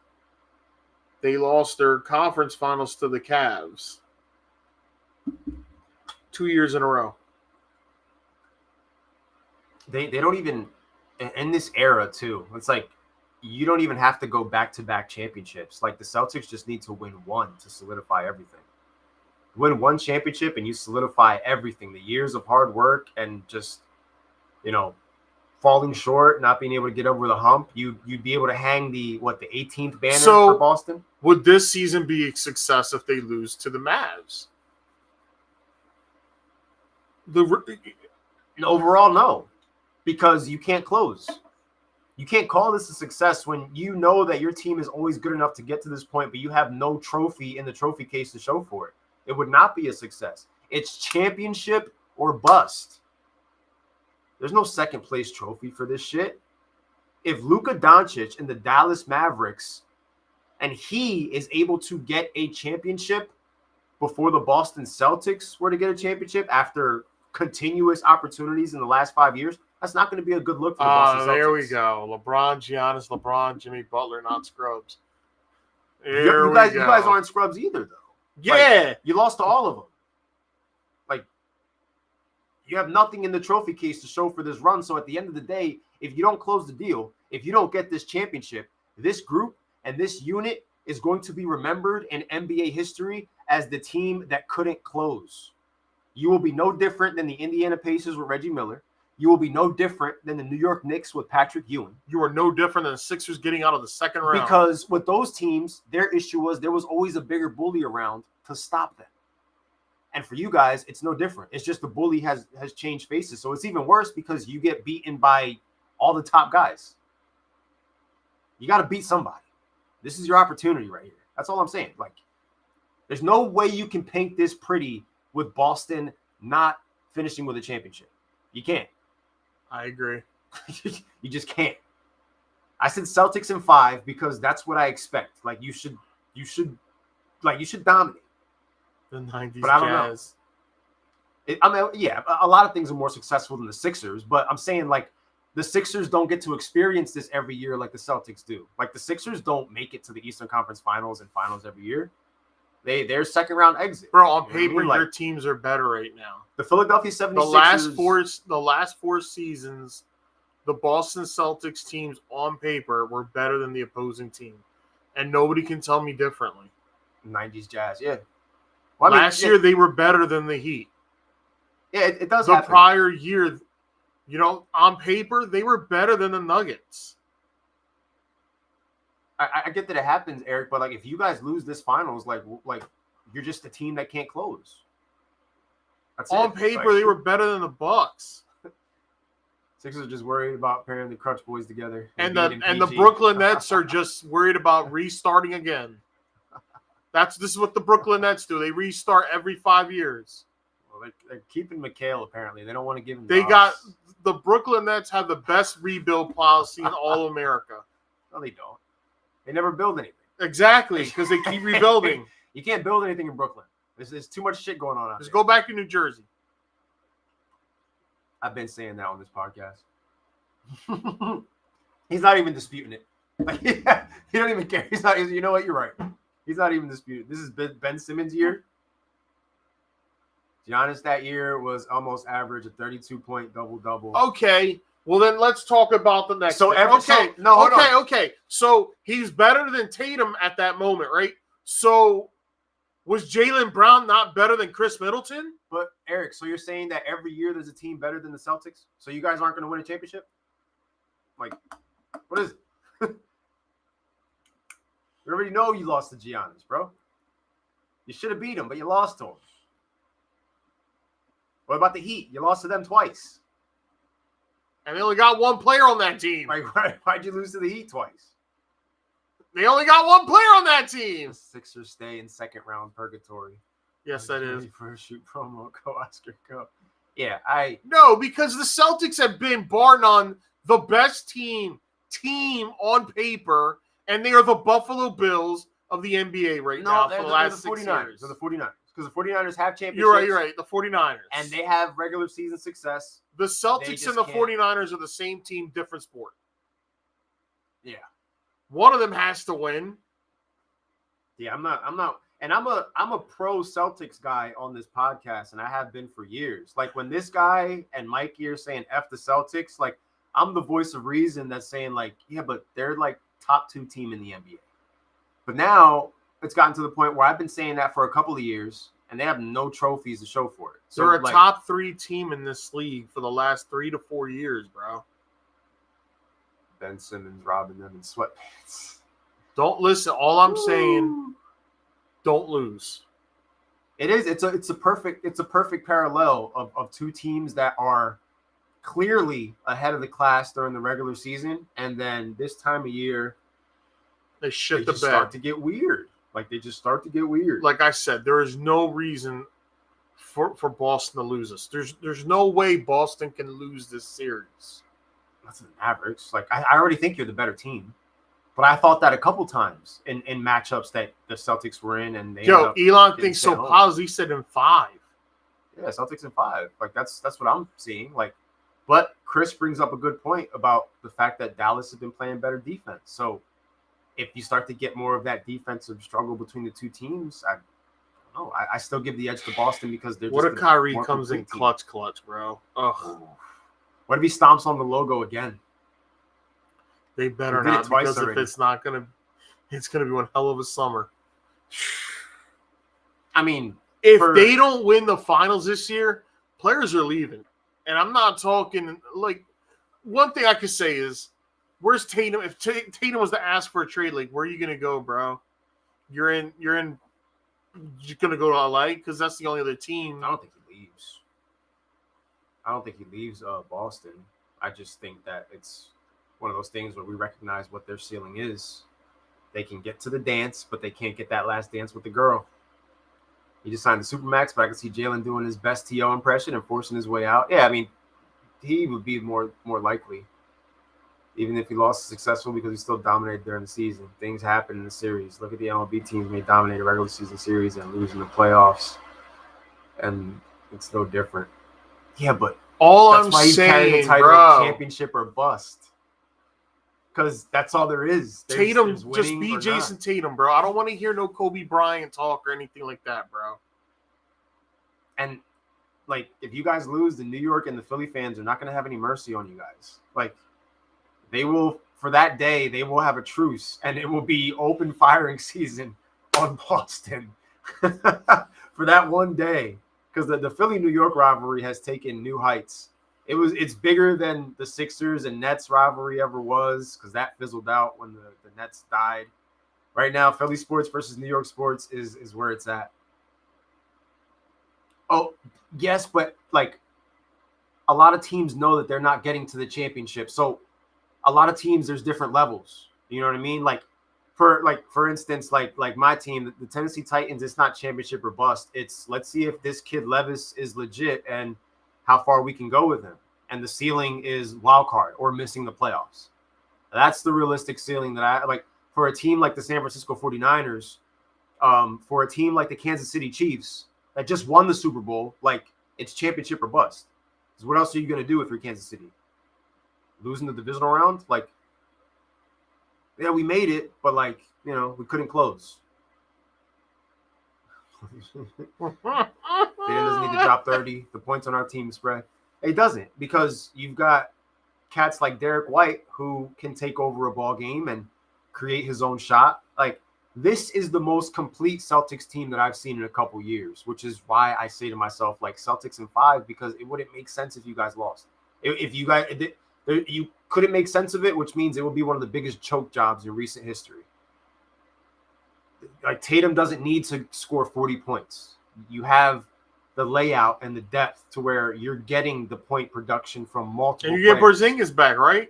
They lost their conference finals to the Cavs 2 years in a row. They don't even, in this era too, it's like you don't even have to go back-to-back championships. Like, the Celtics just need to win one to solidify everything. Win one championship and you solidify everything. The years of hard work and just, falling short, not being able to get over the hump, you'd be able to hang the 18th banner for Boston. Would this season be a success if they lose to the Mavs? Overall, no, because you can't close. You can't call this a success when you know that your team is always good enough to get to this point, but you have no trophy in the trophy case to show for it. It would not be a success. It's championship or bust. There's no second place trophy for this shit. If Luka Doncic and the Dallas Mavericks, and he is able to get a championship before the Boston Celtics were to get a championship after continuous opportunities in the last 5 years, that's not going to be a good look for the Boston Celtics. There we go. LeBron, Jimmy Butler, not scrubs. You guys aren't scrubs either, though. Yeah. Like, you lost to all of them. Like, you have nothing in the trophy case to show for this run. So at the end of the day, if you don't close the deal, if you don't get this championship, this group and this unit is going to be remembered in NBA history as the team that couldn't close. You will be no different than the Indiana Pacers with Reggie Miller. You will be no different than the New York Knicks with Patrick Ewing. You are no different than the Sixers getting out of the second round. Because with those teams, their issue was there was always a bigger bully around to stop them. And for you guys, it's no different. It's just the bully has changed faces. So it's even worse because you get beaten by all the top guys. You got to beat somebody. This is your opportunity right here. That's all I'm saying. Like, There's no way you can paint this pretty with Boston not finishing with a championship. You can't. I agree. You just can't. I said Celtics in 5 because that's what I expect. Like you should dominate. The 90s But I don't Jazz. Yeah, a lot of things are more successful than the Sixers, but I'm saying like the Sixers don't get to experience this every year like the Celtics do. Like the Sixers don't make it to the Eastern Conference Finals and Finals every year. They're second round exit. Bro, on You know what I paper, mean? Like, your teams are better right now. the Philadelphia 76ers. The last four seasons, the Boston Celtics teams on paper were better than the opposing team. And nobody can tell me differently. 90s Jazz, yeah. Last year, they were better than the Heat. Yeah, it does The happen. prior year, on paper, they were better than the Nuggets. I get that it happens, Eric, but like if you guys lose this finals, like you're just a team that can't close. That's On it. paper, Like, they were better than the Bucks. Sixers are just worried about pairing the Crutch Boys together. And the Brooklyn Nets are just worried about restarting again. This is what the Brooklyn Nets do. They restart every 5 years. Well, they're keeping McHale, apparently. They don't want to give him The Brooklyn Nets have the best rebuild policy in all of America. No, they don't. They never build anything. Exactly, because they keep rebuilding. You can't build anything in Brooklyn. There's too much shit going on out Just there. go back to New Jersey. I've been saying that on this podcast. He's not even disputing it. Like, he don't even care. He's not. You know what? You're right. He's not even disputing. This is Ben Simmons' year. Giannis that year was almost average, a 32-point double-double. Okay. Well, then let's talk about the next. So thing. Okay. So he's better than Tatum at that moment, right? So was Jaylen Brown not better than Chris Middleton? But Eric, so you're saying that every year there's a team better than the Celtics? So you guys aren't going to win a championship? Like, what is it? You already know you lost to Giannis, bro. You should have beat him, but you lost to him. What about the Heat? You lost to them twice. And they only got one player on that team. Like, why'd you lose to the Heat twice? They only got one player on that team. The Sixers stay in second round purgatory. Yes, that is. For a shoot promo, go Oscar, go. Yeah, No, because the Celtics have been, bar none, the best team on paper, and they are the Buffalo Bills of the NBA right now for the last 6 years. They're the 49ers. Because the 49ers have championships. You're right. The 49ers. And they have regular season success. The Celtics and the 49ers are the same team, different sport. Yeah. One of them has to win. Yeah, I'm not. And I'm a pro Celtics guy on this podcast, and I have been for years. Like when this guy and Mikey are saying F the Celtics, like I'm the voice of reason that's saying like, yeah, but they're like top 2 team in the NBA. But now it's gotten to the point where I've been saying that for a couple of years, and they have no trophies to show for it. So they're a top 3 team in this league for the last 3 to 4 years, bro. Ben Simmons robbing them in sweatpants. Don't listen. All I'm saying, don't lose. It is. It's a perfect parallel of 2 teams that are clearly ahead of the class during the regular season, and then this time of year they shit the bed. Start to get weird. Like they just start to get weird. Like I said, there is no reason for Boston to lose us. There's no way Boston can lose this series. That's an average. Like I already think you're the better team, but I thought that a couple times in matchups that the Celtics were in, and Elon thinks so positive. He said in 5. Yeah, Celtics in 5. Like that's what I'm seeing. Like, but Chris brings up a good point about the fact that Dallas has been playing better defense. So if you start to get more of that defensive struggle between the 2 teams, I don't know. I still give the edge to Boston because they're. What if Kyrie comes in clutch, bro? Ugh. What if he stomps on the logo again? They better not, because if it's not gonna, it's gonna be one hell of a summer. I mean, if they don't win the finals this year, players are leaving, and I'm not talking like. One thing I could say is, where's Tatum? If Tatum was to ask for a trade, like, where are you gonna go, bro? You're gonna go to LA because that's the only other team. I don't think he leaves. I don't think he leaves Boston. I just think that it's one of those things where we recognize what their ceiling is. They can get to the dance, but they can't get that last dance with the girl. He just signed the Supermax, but I can see Jalen doing his best TO impression and forcing his way out. Yeah, I mean, he would be more likely, even if he lost successful, because he still dominated during the season. Things happen in the series. Look at the MLB teams may dominate a regular season series and lose in the playoffs, and it's no different. Yeah, but all that's I'm why he's carrying the saying, title bro, of championship or bust. Because that's all there is. Tatum, there's just winning be or Jason not. Tatum, bro. I don't want to hear no Kobe Bryant talk or anything like that, bro. And like, if you guys lose, the New York and the Philly fans are not going to have any mercy on you guys. Like, they will, for that day, they will have a truce, and it will be open firing season on Boston for that one day. Because the Philly New York rivalry has taken new heights. It's bigger than the Sixers and Nets rivalry ever was, because that fizzled out when the Nets died. Right now, Philly sports versus New York sports is where it's at. Oh, yes, but like, a lot of teams know that they're not getting to the championship. So a lot of teams, there's different levels. You know what I mean? Like, for instance, like my team, the Tennessee Titans, it's not championship or bust. It's, let's see if this kid Levis is legit and how far we can go with him. And the ceiling is wild card or missing the playoffs. That's the realistic ceiling that I like for a team like the San Francisco 49ers, for a team like the Kansas City Chiefs that just won the Super Bowl. Like, it's championship or bust. Because what else are you going to do if you're Kansas City? Losing the divisional round? Like, yeah, we made it, but like, you know, we couldn't close. Tatum doesn't need to drop 30. The points on our team spread. It doesn't, because you've got cats like Derek White who can take over a ball game and create his own shot. Like, this is the most complete Celtics team that I've seen in a couple years, which is why I say to myself, like, Celtics in 5, because it wouldn't make sense if you guys lost. If you guys, you couldn't make sense of it, which means it would be one of the biggest choke jobs in recent history. Like, Tatum doesn't need to score 40 points. You have the layout and the depth to where you're getting the point production from multiple And you get players. Porzingis back, right?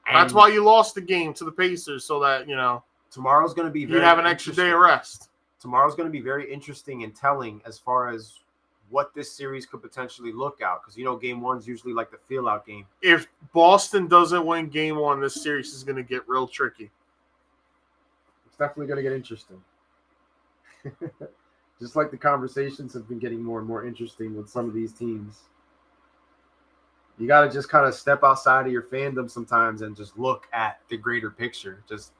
And that's why you lost the game to the Pacers, so that, you know, tomorrow's going to be very you have an extra day of rest. Tomorrow's going to be very interesting and telling as far as what this series could potentially look out, because, you know, game one's usually like the feel out game. If Boston doesn't win game one, this series is going to get real tricky. It's definitely going to get interesting. Just like the conversations have been getting more and more interesting with some of these teams. You got to just kind of step outside of your fandom sometimes and just look at the greater picture. Just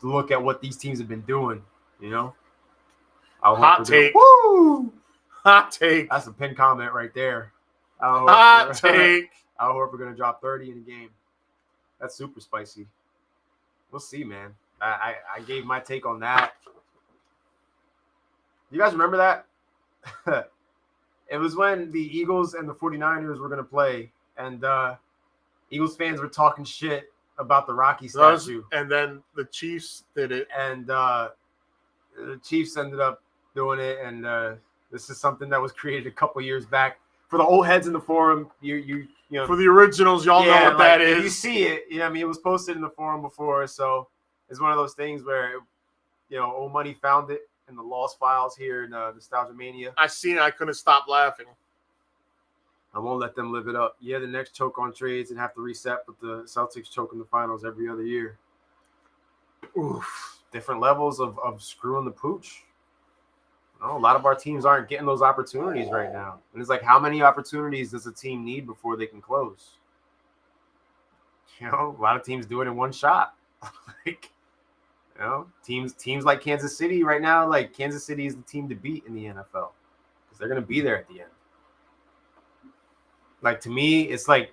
look at what these teams have been doing, you know? Hot take. Woo! Hot take. That's a pin comment right there. Hot take. Al Horford going to drop 30 in a game. That's super spicy. We'll see, man. I gave my take on that. You guys remember that? It was when the Eagles and the 49ers were going to play, and Eagles fans were talking shit about the Rocky statue. And then the Chiefs did it. And the Chiefs ended up doing it, and this is something that was created a couple years back. For the old heads in the forum, you know. For the originals, y'all know what that is. You see it. Yeah, I mean, it was posted in the forum before, so it's one of those things where, you know, Old Money found it in the lost files here in Nostalgia Mania. I seen it. I couldn't stop laughing. I won't let them live it up. Yeah, the next choke on trades and have to reset, but the Celtics choke in the finals every other year. Oof. Different levels of screwing the pooch. A lot of our teams aren't getting those opportunities right now. And it's like, how many opportunities does a team need before they can close? You know, a lot of teams do it in one shot. Like, you know, teams like Kansas City right now, like Kansas City is the team to beat in the NFL because they're going to be there at the end. Like, to me, it's like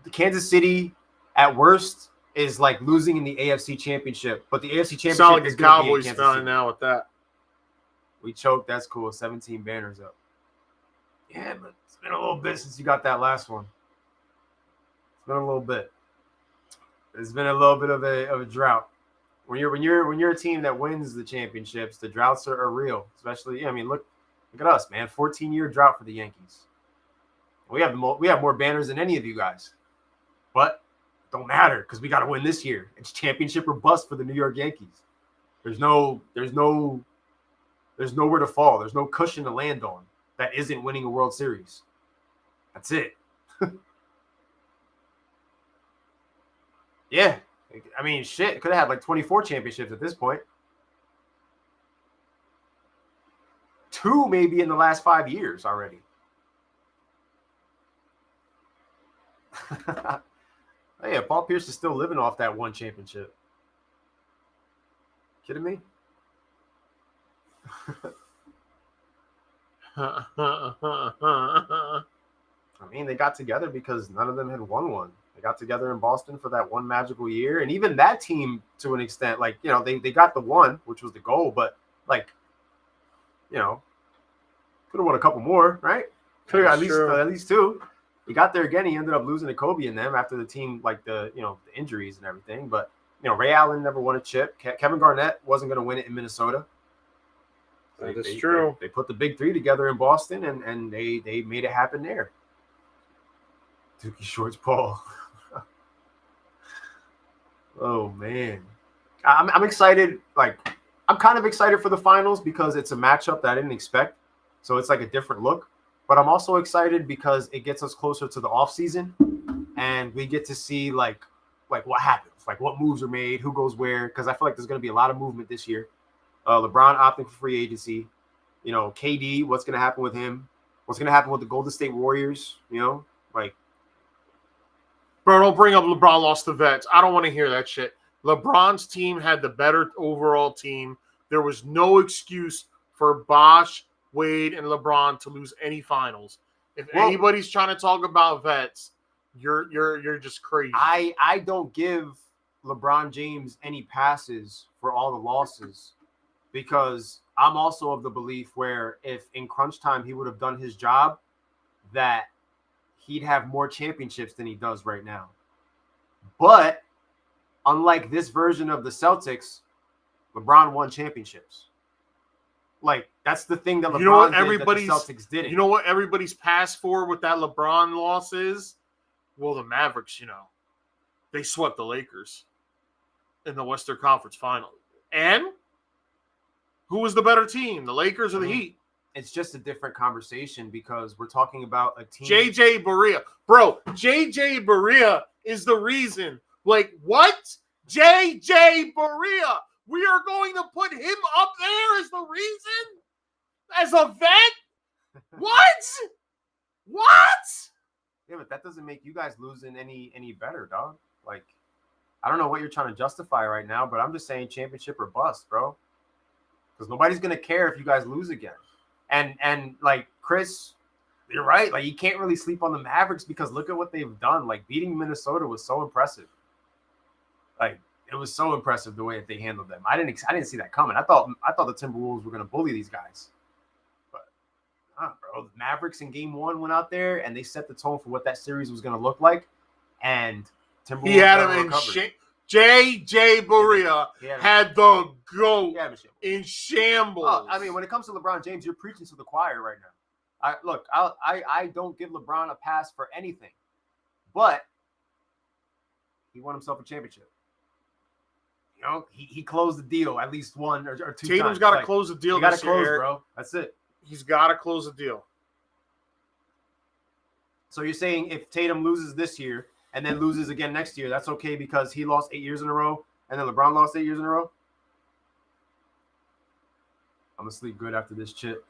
the Kansas City at worst is like losing in the AFC Championship, but the AFC Championship sound like is a Cowboys fan fan now with that. We choked. That's cool. 17 banners up. Yeah, but it's been a little bit since you got that last one. It's been a little bit. It's been a little bit of a drought. When you're a team that wins the championships, the droughts are real. Especially, I mean, look at us, man. 14-year drought for the Yankees. We have more banners than any of you guys, but it don't matter because we got to win this year. It's championship or bust for the New York Yankees. There's no There's nowhere to fall. There's no cushion to land on that isn't winning a World Series. That's it. Yeah. I mean, shit. Could have had like 24 championships at this point. 2 maybe in the last 5 years already. Oh, yeah, Paul Pierce is still living off that 1 championship. Kidding me? I mean, they got together because none of them had won one. They got together in Boston for that one magical year. And even that team, to an extent, like, you know, they got the one, which was the goal. But, like, you know, could have won a couple more, right? Could have at least 2. He got there again. He ended up losing to Kobe and them after the team, like, the injuries and everything. But, you know, Ray Allen never won a chip. Kevin Garnett wasn't going to win it in Minnesota. That's true. They put the big 3 together in Boston, and they made it happen there. Dookie Shorts Paul. Oh, man. I'm excited. Like, I'm kind of excited for the finals because it's a matchup that I didn't expect. So it's like a different look. But I'm also excited because it gets us closer to the offseason, and we get to see, like what happens, like what moves are made, who goes where, because I feel like there's going to be a lot of movement this year. LeBron opting for free agency. You know, KD, what's going to happen with him? What's going to happen with the Golden State Warriors? You know, like. Bro, don't bring up LeBron lost the vets. I don't want to hear that shit. LeBron's team had the better overall team. There was no excuse for Bosh, Wade, and LeBron to lose any finals. If anybody's trying to talk about vets, you're just crazy. I don't give LeBron James any passes for all the losses because I'm also of the belief where if in crunch time he would have done his job, that he'd have more championships than he does right now. But unlike this version of the Celtics, LeBron won championships. Like, that's the thing that LeBron did that the Celtics didn't. You know what everybody's passed for with that LeBron loss is? Well, the Mavericks, you know, they swept the Lakers in the Western Conference Final. And who was the better team, the Lakers or the Heat? It's just a different conversation because we're talking about a team. JJ Barea. Bro, JJ Barea is the reason. Like, what? JJ Barea. We are going to put him up there as the reason? As a vet? What? What? Yeah, but that doesn't make you guys losing any better, dog. Like, I don't know what you're trying to justify right now, but I'm just saying championship or bust, bro. Because nobody's going to care if you guys lose again. And like, Chris, you're right. Like, you can't really sleep on the Mavericks because look at what they've done. Like, beating Minnesota was so impressive. Like, it was so impressive the way that they handled them. I didn't see that coming. I thought the Timberwolves were going to bully these guys. But, bro, the Mavericks in Game 1 went out there and they set the tone for what that series was going to look like. And Timberwolves he had him in JJ Barea had the GOAT in shambles. Oh, I mean, when it comes to LeBron James, you're preaching to the choir right now. I don't give LeBron a pass for anything, but he won himself a championship. You know, he closed the deal at least one or 2 times. Tatum's got to close the deal. Got to close, bro. That's it. He's got to close the deal. So you're saying if Tatum loses this year and then loses again next year, that's okay because he lost 8 years in a row and then LeBron lost 8 years in a row? I'm going to sleep good after this chip.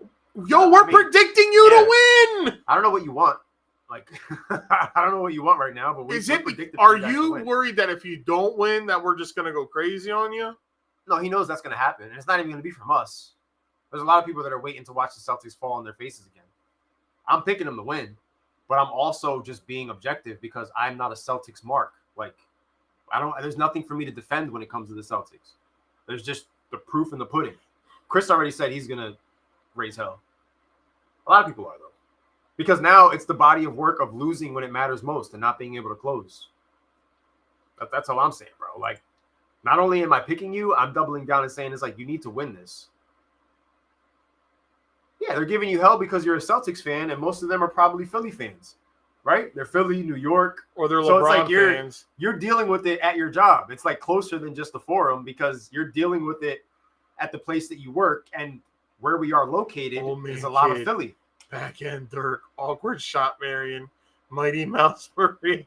Yo, we're predicting you to win. I don't know what you want. Like, I don't know what you want right now, but are you worried that if you don't win that we're just going to go crazy on you? No, he knows that's going to happen. And it's not even going to be from us. There's a lot of people that are waiting to watch the Celtics fall on their faces again. I'm picking them to win, but I'm also just being objective because I'm not a Celtics mark. Like, there's nothing for me to defend when it comes to the Celtics. There's just the proof in the pudding. Chris already said he's going to raise hell. A lot of people are, though. Because now it's the body of work of losing when it matters most and not being able to close. That's all I'm saying, bro. Like, not only am I picking you, I'm doubling down and saying it's like, you need to win this. Yeah, they're giving you hell because you're a Celtics fan, and most of them are probably Philly fans, right? They're Philly, New York. Or they're LeBron fans. You're dealing with it at your job. It's like closer than just the forum because you're dealing with it at the place that you work. And where we are located is a lot of Philly. Back end Dirk, awkward shot Marion, Mighty Mouse Marie.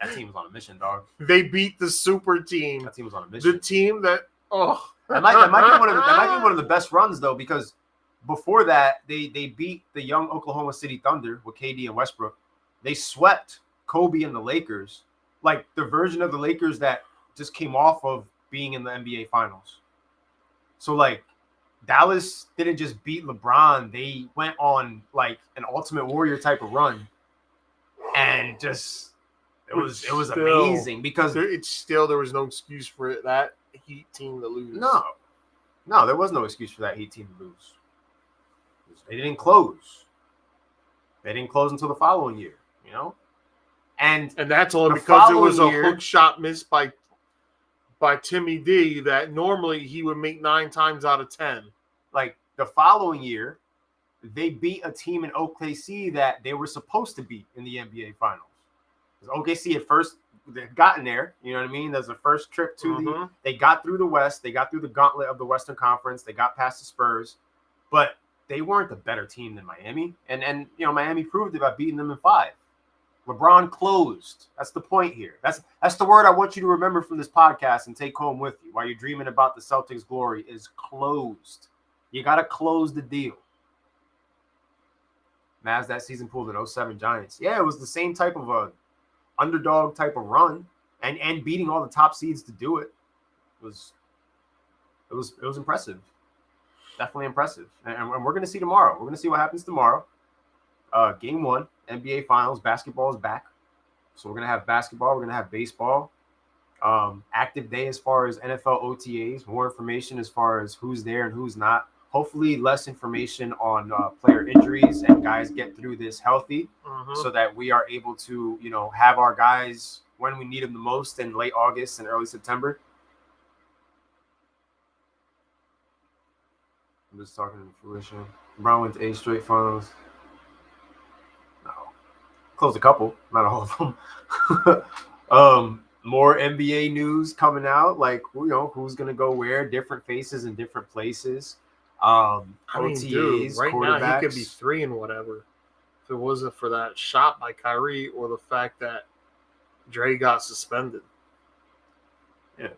That team was on a mission, dog. They beat the super team. That team was on a mission. The team that that might be one of the best runs though, because before that they beat the young Oklahoma City Thunder with KD and Westbrook. They swept Kobe and the Lakers, like the version of the Lakers that just came off of being in the NBA Finals. So like Dallas didn't just beat LeBron; they went on like an Ultimate Warrior type of run, and just it was amazing because there was no excuse for that Heat team to lose. No, there was no excuse for that Heat team to lose. They didn't close. They didn't close until the following year, you know? And that's only because it was a hook shot missed by Timmy D that normally he would make 9 times out of 10. Like the following year, they beat a team in OKC that they were supposed to beat in the NBA Finals. Because OKC at first they'd gotten there, you know what I mean? There's the first trip to they got through the West, they got through the gauntlet of the Western Conference, they got past the Spurs, but they weren't the better team than Miami. And you know, Miami proved it by beating them in 5. LeBron closed. That's the point here. That's the word I want you to remember from this podcast and take home with you while you're dreaming about the Celtics' glory is closed. You got to close the deal. Mavs that season pulled an 0-7 Giants. Yeah, it was the same type of a underdog type of run and beating all the top seeds to do it. It was impressive. Definitely impressive. And we're going to see tomorrow. We're going to see what happens tomorrow. Game 1, NBA Finals. Basketball is back. So we're going to have basketball. We're going to have baseball. Active day as far as NFL OTAs. More information as far as who's there and who's not. Hopefully less information on player injuries and guys get through this healthy so that we are able to, you know, have our guys when we need them the most in late August and early September. I'm just talking to fruition. Brown went to 8 straight finals. No. Closed a couple, not all of them. More NBA news coming out, like, you know, who's going to go where, different faces in different places. OTAs, dude, right now he could be 3 and whatever if it wasn't for that shot by Kyrie or the fact that Dre got suspended. Yeah,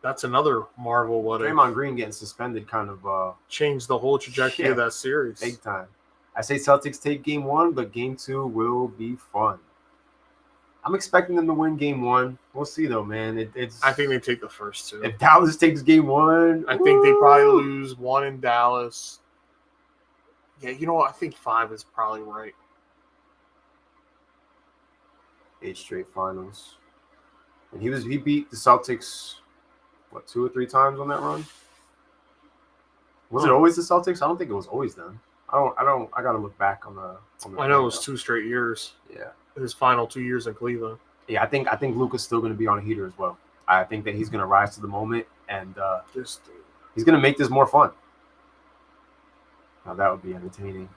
that's another marvel. What Draymond Green getting suspended kind of changed the whole trajectory of that series. Big time. I say Celtics take game 1, but game 2 will be fun. I'm expecting them to win game 1. We'll see, though, man. I think they take the first 2. If Dallas takes game 1, I think they probably lose 1 in Dallas. Yeah, you know what? I think 5 is probably right. 8 straight finals. And he beat the Celtics, 2 or 3 times on that run? Was it always the Celtics? I don't think it was always them. I gotta look back on the I know it was 2 straight years. Yeah. His final 2 years in Cleveland. Yeah, I think Luka's still going to be on a heater as well. I think that he's going to rise to the moment and he's going to make this more fun. Now that would be entertaining.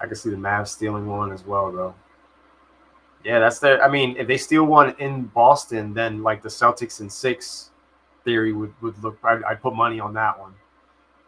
I can see the Mavs stealing one as well, though. Yeah, that's their. I mean, if they steal one in Boston, then like the Celtics in 6 theory would look. I'd put money on that one.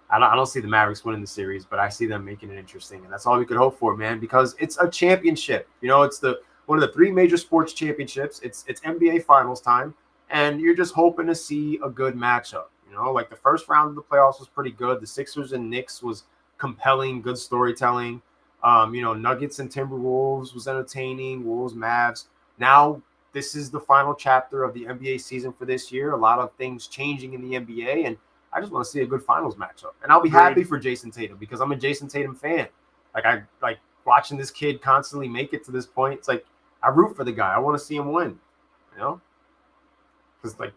I don't see the Mavericks winning the series, but I see them making it interesting, and that's all we could hope for, man. Because it's a championship. You know, it's one of the 3 major sports championships. It's NBA Finals time, and you're just hoping to see a good matchup. You know, like the first round of the playoffs was pretty good. The Sixers and Knicks was compelling, good storytelling. You know, Nuggets and Timberwolves was entertaining. Wolves, Mavs. Now this is the final chapter of the NBA season for this year. A lot of things changing in the NBA, and I just want to see a good finals matchup. And I'll be happy for Jason Tatum because I'm a Jason Tatum fan. Like, I like watching this kid constantly make it to this point. It's like I root for the guy. I want to see him win, you know? Because, like,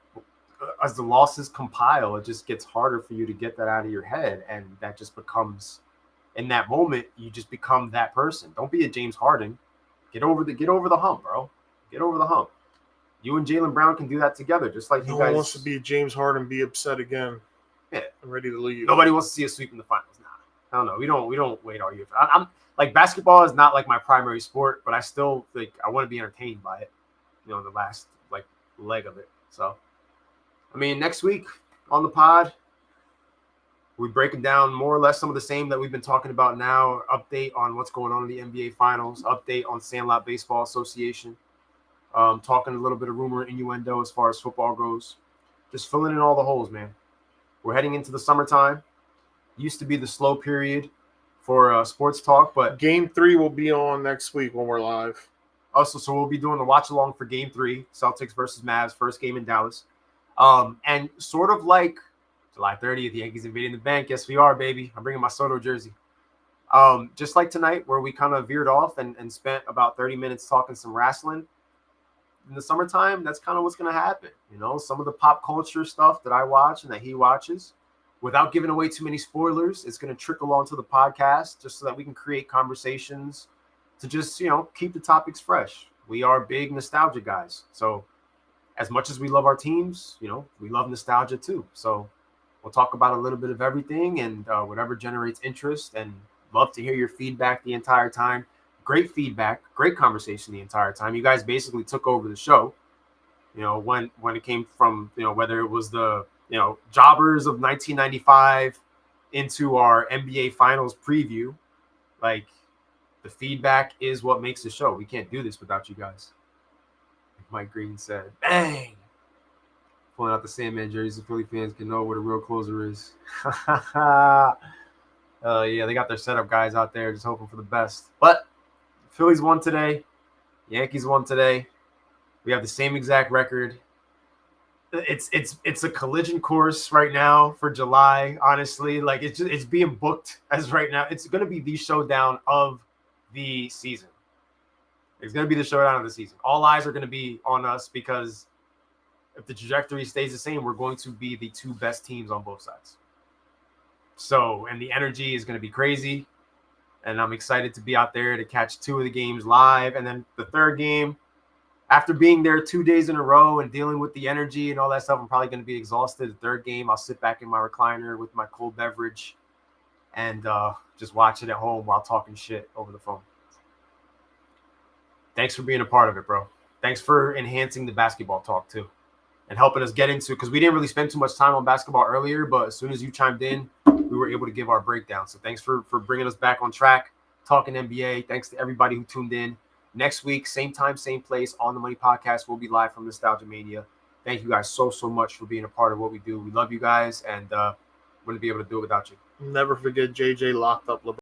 as the losses compile, it just gets harder for you to get that out of your head. And that just becomes, in that moment, you just become that person. Don't be a James Harden. Get over the hump, bro. Get over the hump. You and Jaylen Brown can do that together, just like you guys. No one wants to be a James Harden, be upset again. Yeah, I'm ready to leave. Nobody wants to see a sweep in the finals. Nah, I don't know. We don't wait all year. I'm like, basketball is not like my primary sport, but I still think I want to be entertained by it. You know, the last like leg of it. So, I mean, next week on the pod, We're breaking down more or less some of the same that we've been talking about now. Update on what's going on in the NBA Finals. Update on Sandlot Baseball Association. Talking a little bit of rumor and innuendo as far as football goes. Just filling in all the holes, man. We're heading into the summertime. Used to be the slow period for sports talk, but Game 3 will be on next week when we're live. also, so we'll be doing the watch along for Game 3, Celtics versus Mavs, first game in Dallas. And sort of like July 30th, Yankees invading the bank. Yes, we are, baby. I'm bringing my Soto jersey. Just like tonight, where we kind of veered off and spent about 30 minutes talking some wrestling. In the summertime, that's kind of what's going to happen. You know, some of the pop culture stuff that I watch and that he watches, without giving away too many spoilers, it's going to trickle onto the podcast just so that we can create conversations to just, you know, keep the topics fresh. We are big nostalgia guys. So as much as we love our teams, you know, we love nostalgia too. So we'll talk about a little bit of everything and whatever generates interest, and love to hear your feedback the entire time. Great feedback, great conversation the entire time. You guys basically took over the show, you know, when it came from, you know, whether it was the, you know, jobbers of 1995 into our NBA Finals preview. Like, the feedback is what makes the show. We can't do this without you guys. Like Mike Green said, bang! Pulling out the Sandman jersey so Philly fans can know what a real closer is. Yeah, they got their setup guys out there just hoping for the best. But Phillies won today. Yankees won today. We have the same exact record. It's a collision course right now for July, honestly. Like, it's being booked as right now. It's going to be the showdown of the season. It's going to be the showdown of the season. All eyes are going to be on us because if the trajectory stays the same, we're going to be the two best teams on both sides. So, and the energy is going to be crazy. And I'm excited to be out there to catch 2 of the games live. And then the third game, after being there 2 days in a row and dealing with the energy and all that stuff, I'm probably going to be exhausted. The third game, I'll sit back in my recliner with my cold beverage and just watch it at home while talking shit over the phone. Thanks for being a part of it, bro. Thanks for enhancing the basketball talk, too, and helping us get into, because we didn't really spend too much time on basketball earlier, but as soon as you chimed in, we were able to give our breakdown. So thanks for bringing us back on track, talking NBA. Thanks to everybody who tuned in. Next week, same time, same place, On the Money Podcast. We'll be live from Nostalgia Mania. Thank you guys so much for being a part of what we do. We love you guys, and wouldn't be able to do it without you. Never forget JJ locked up LeBron.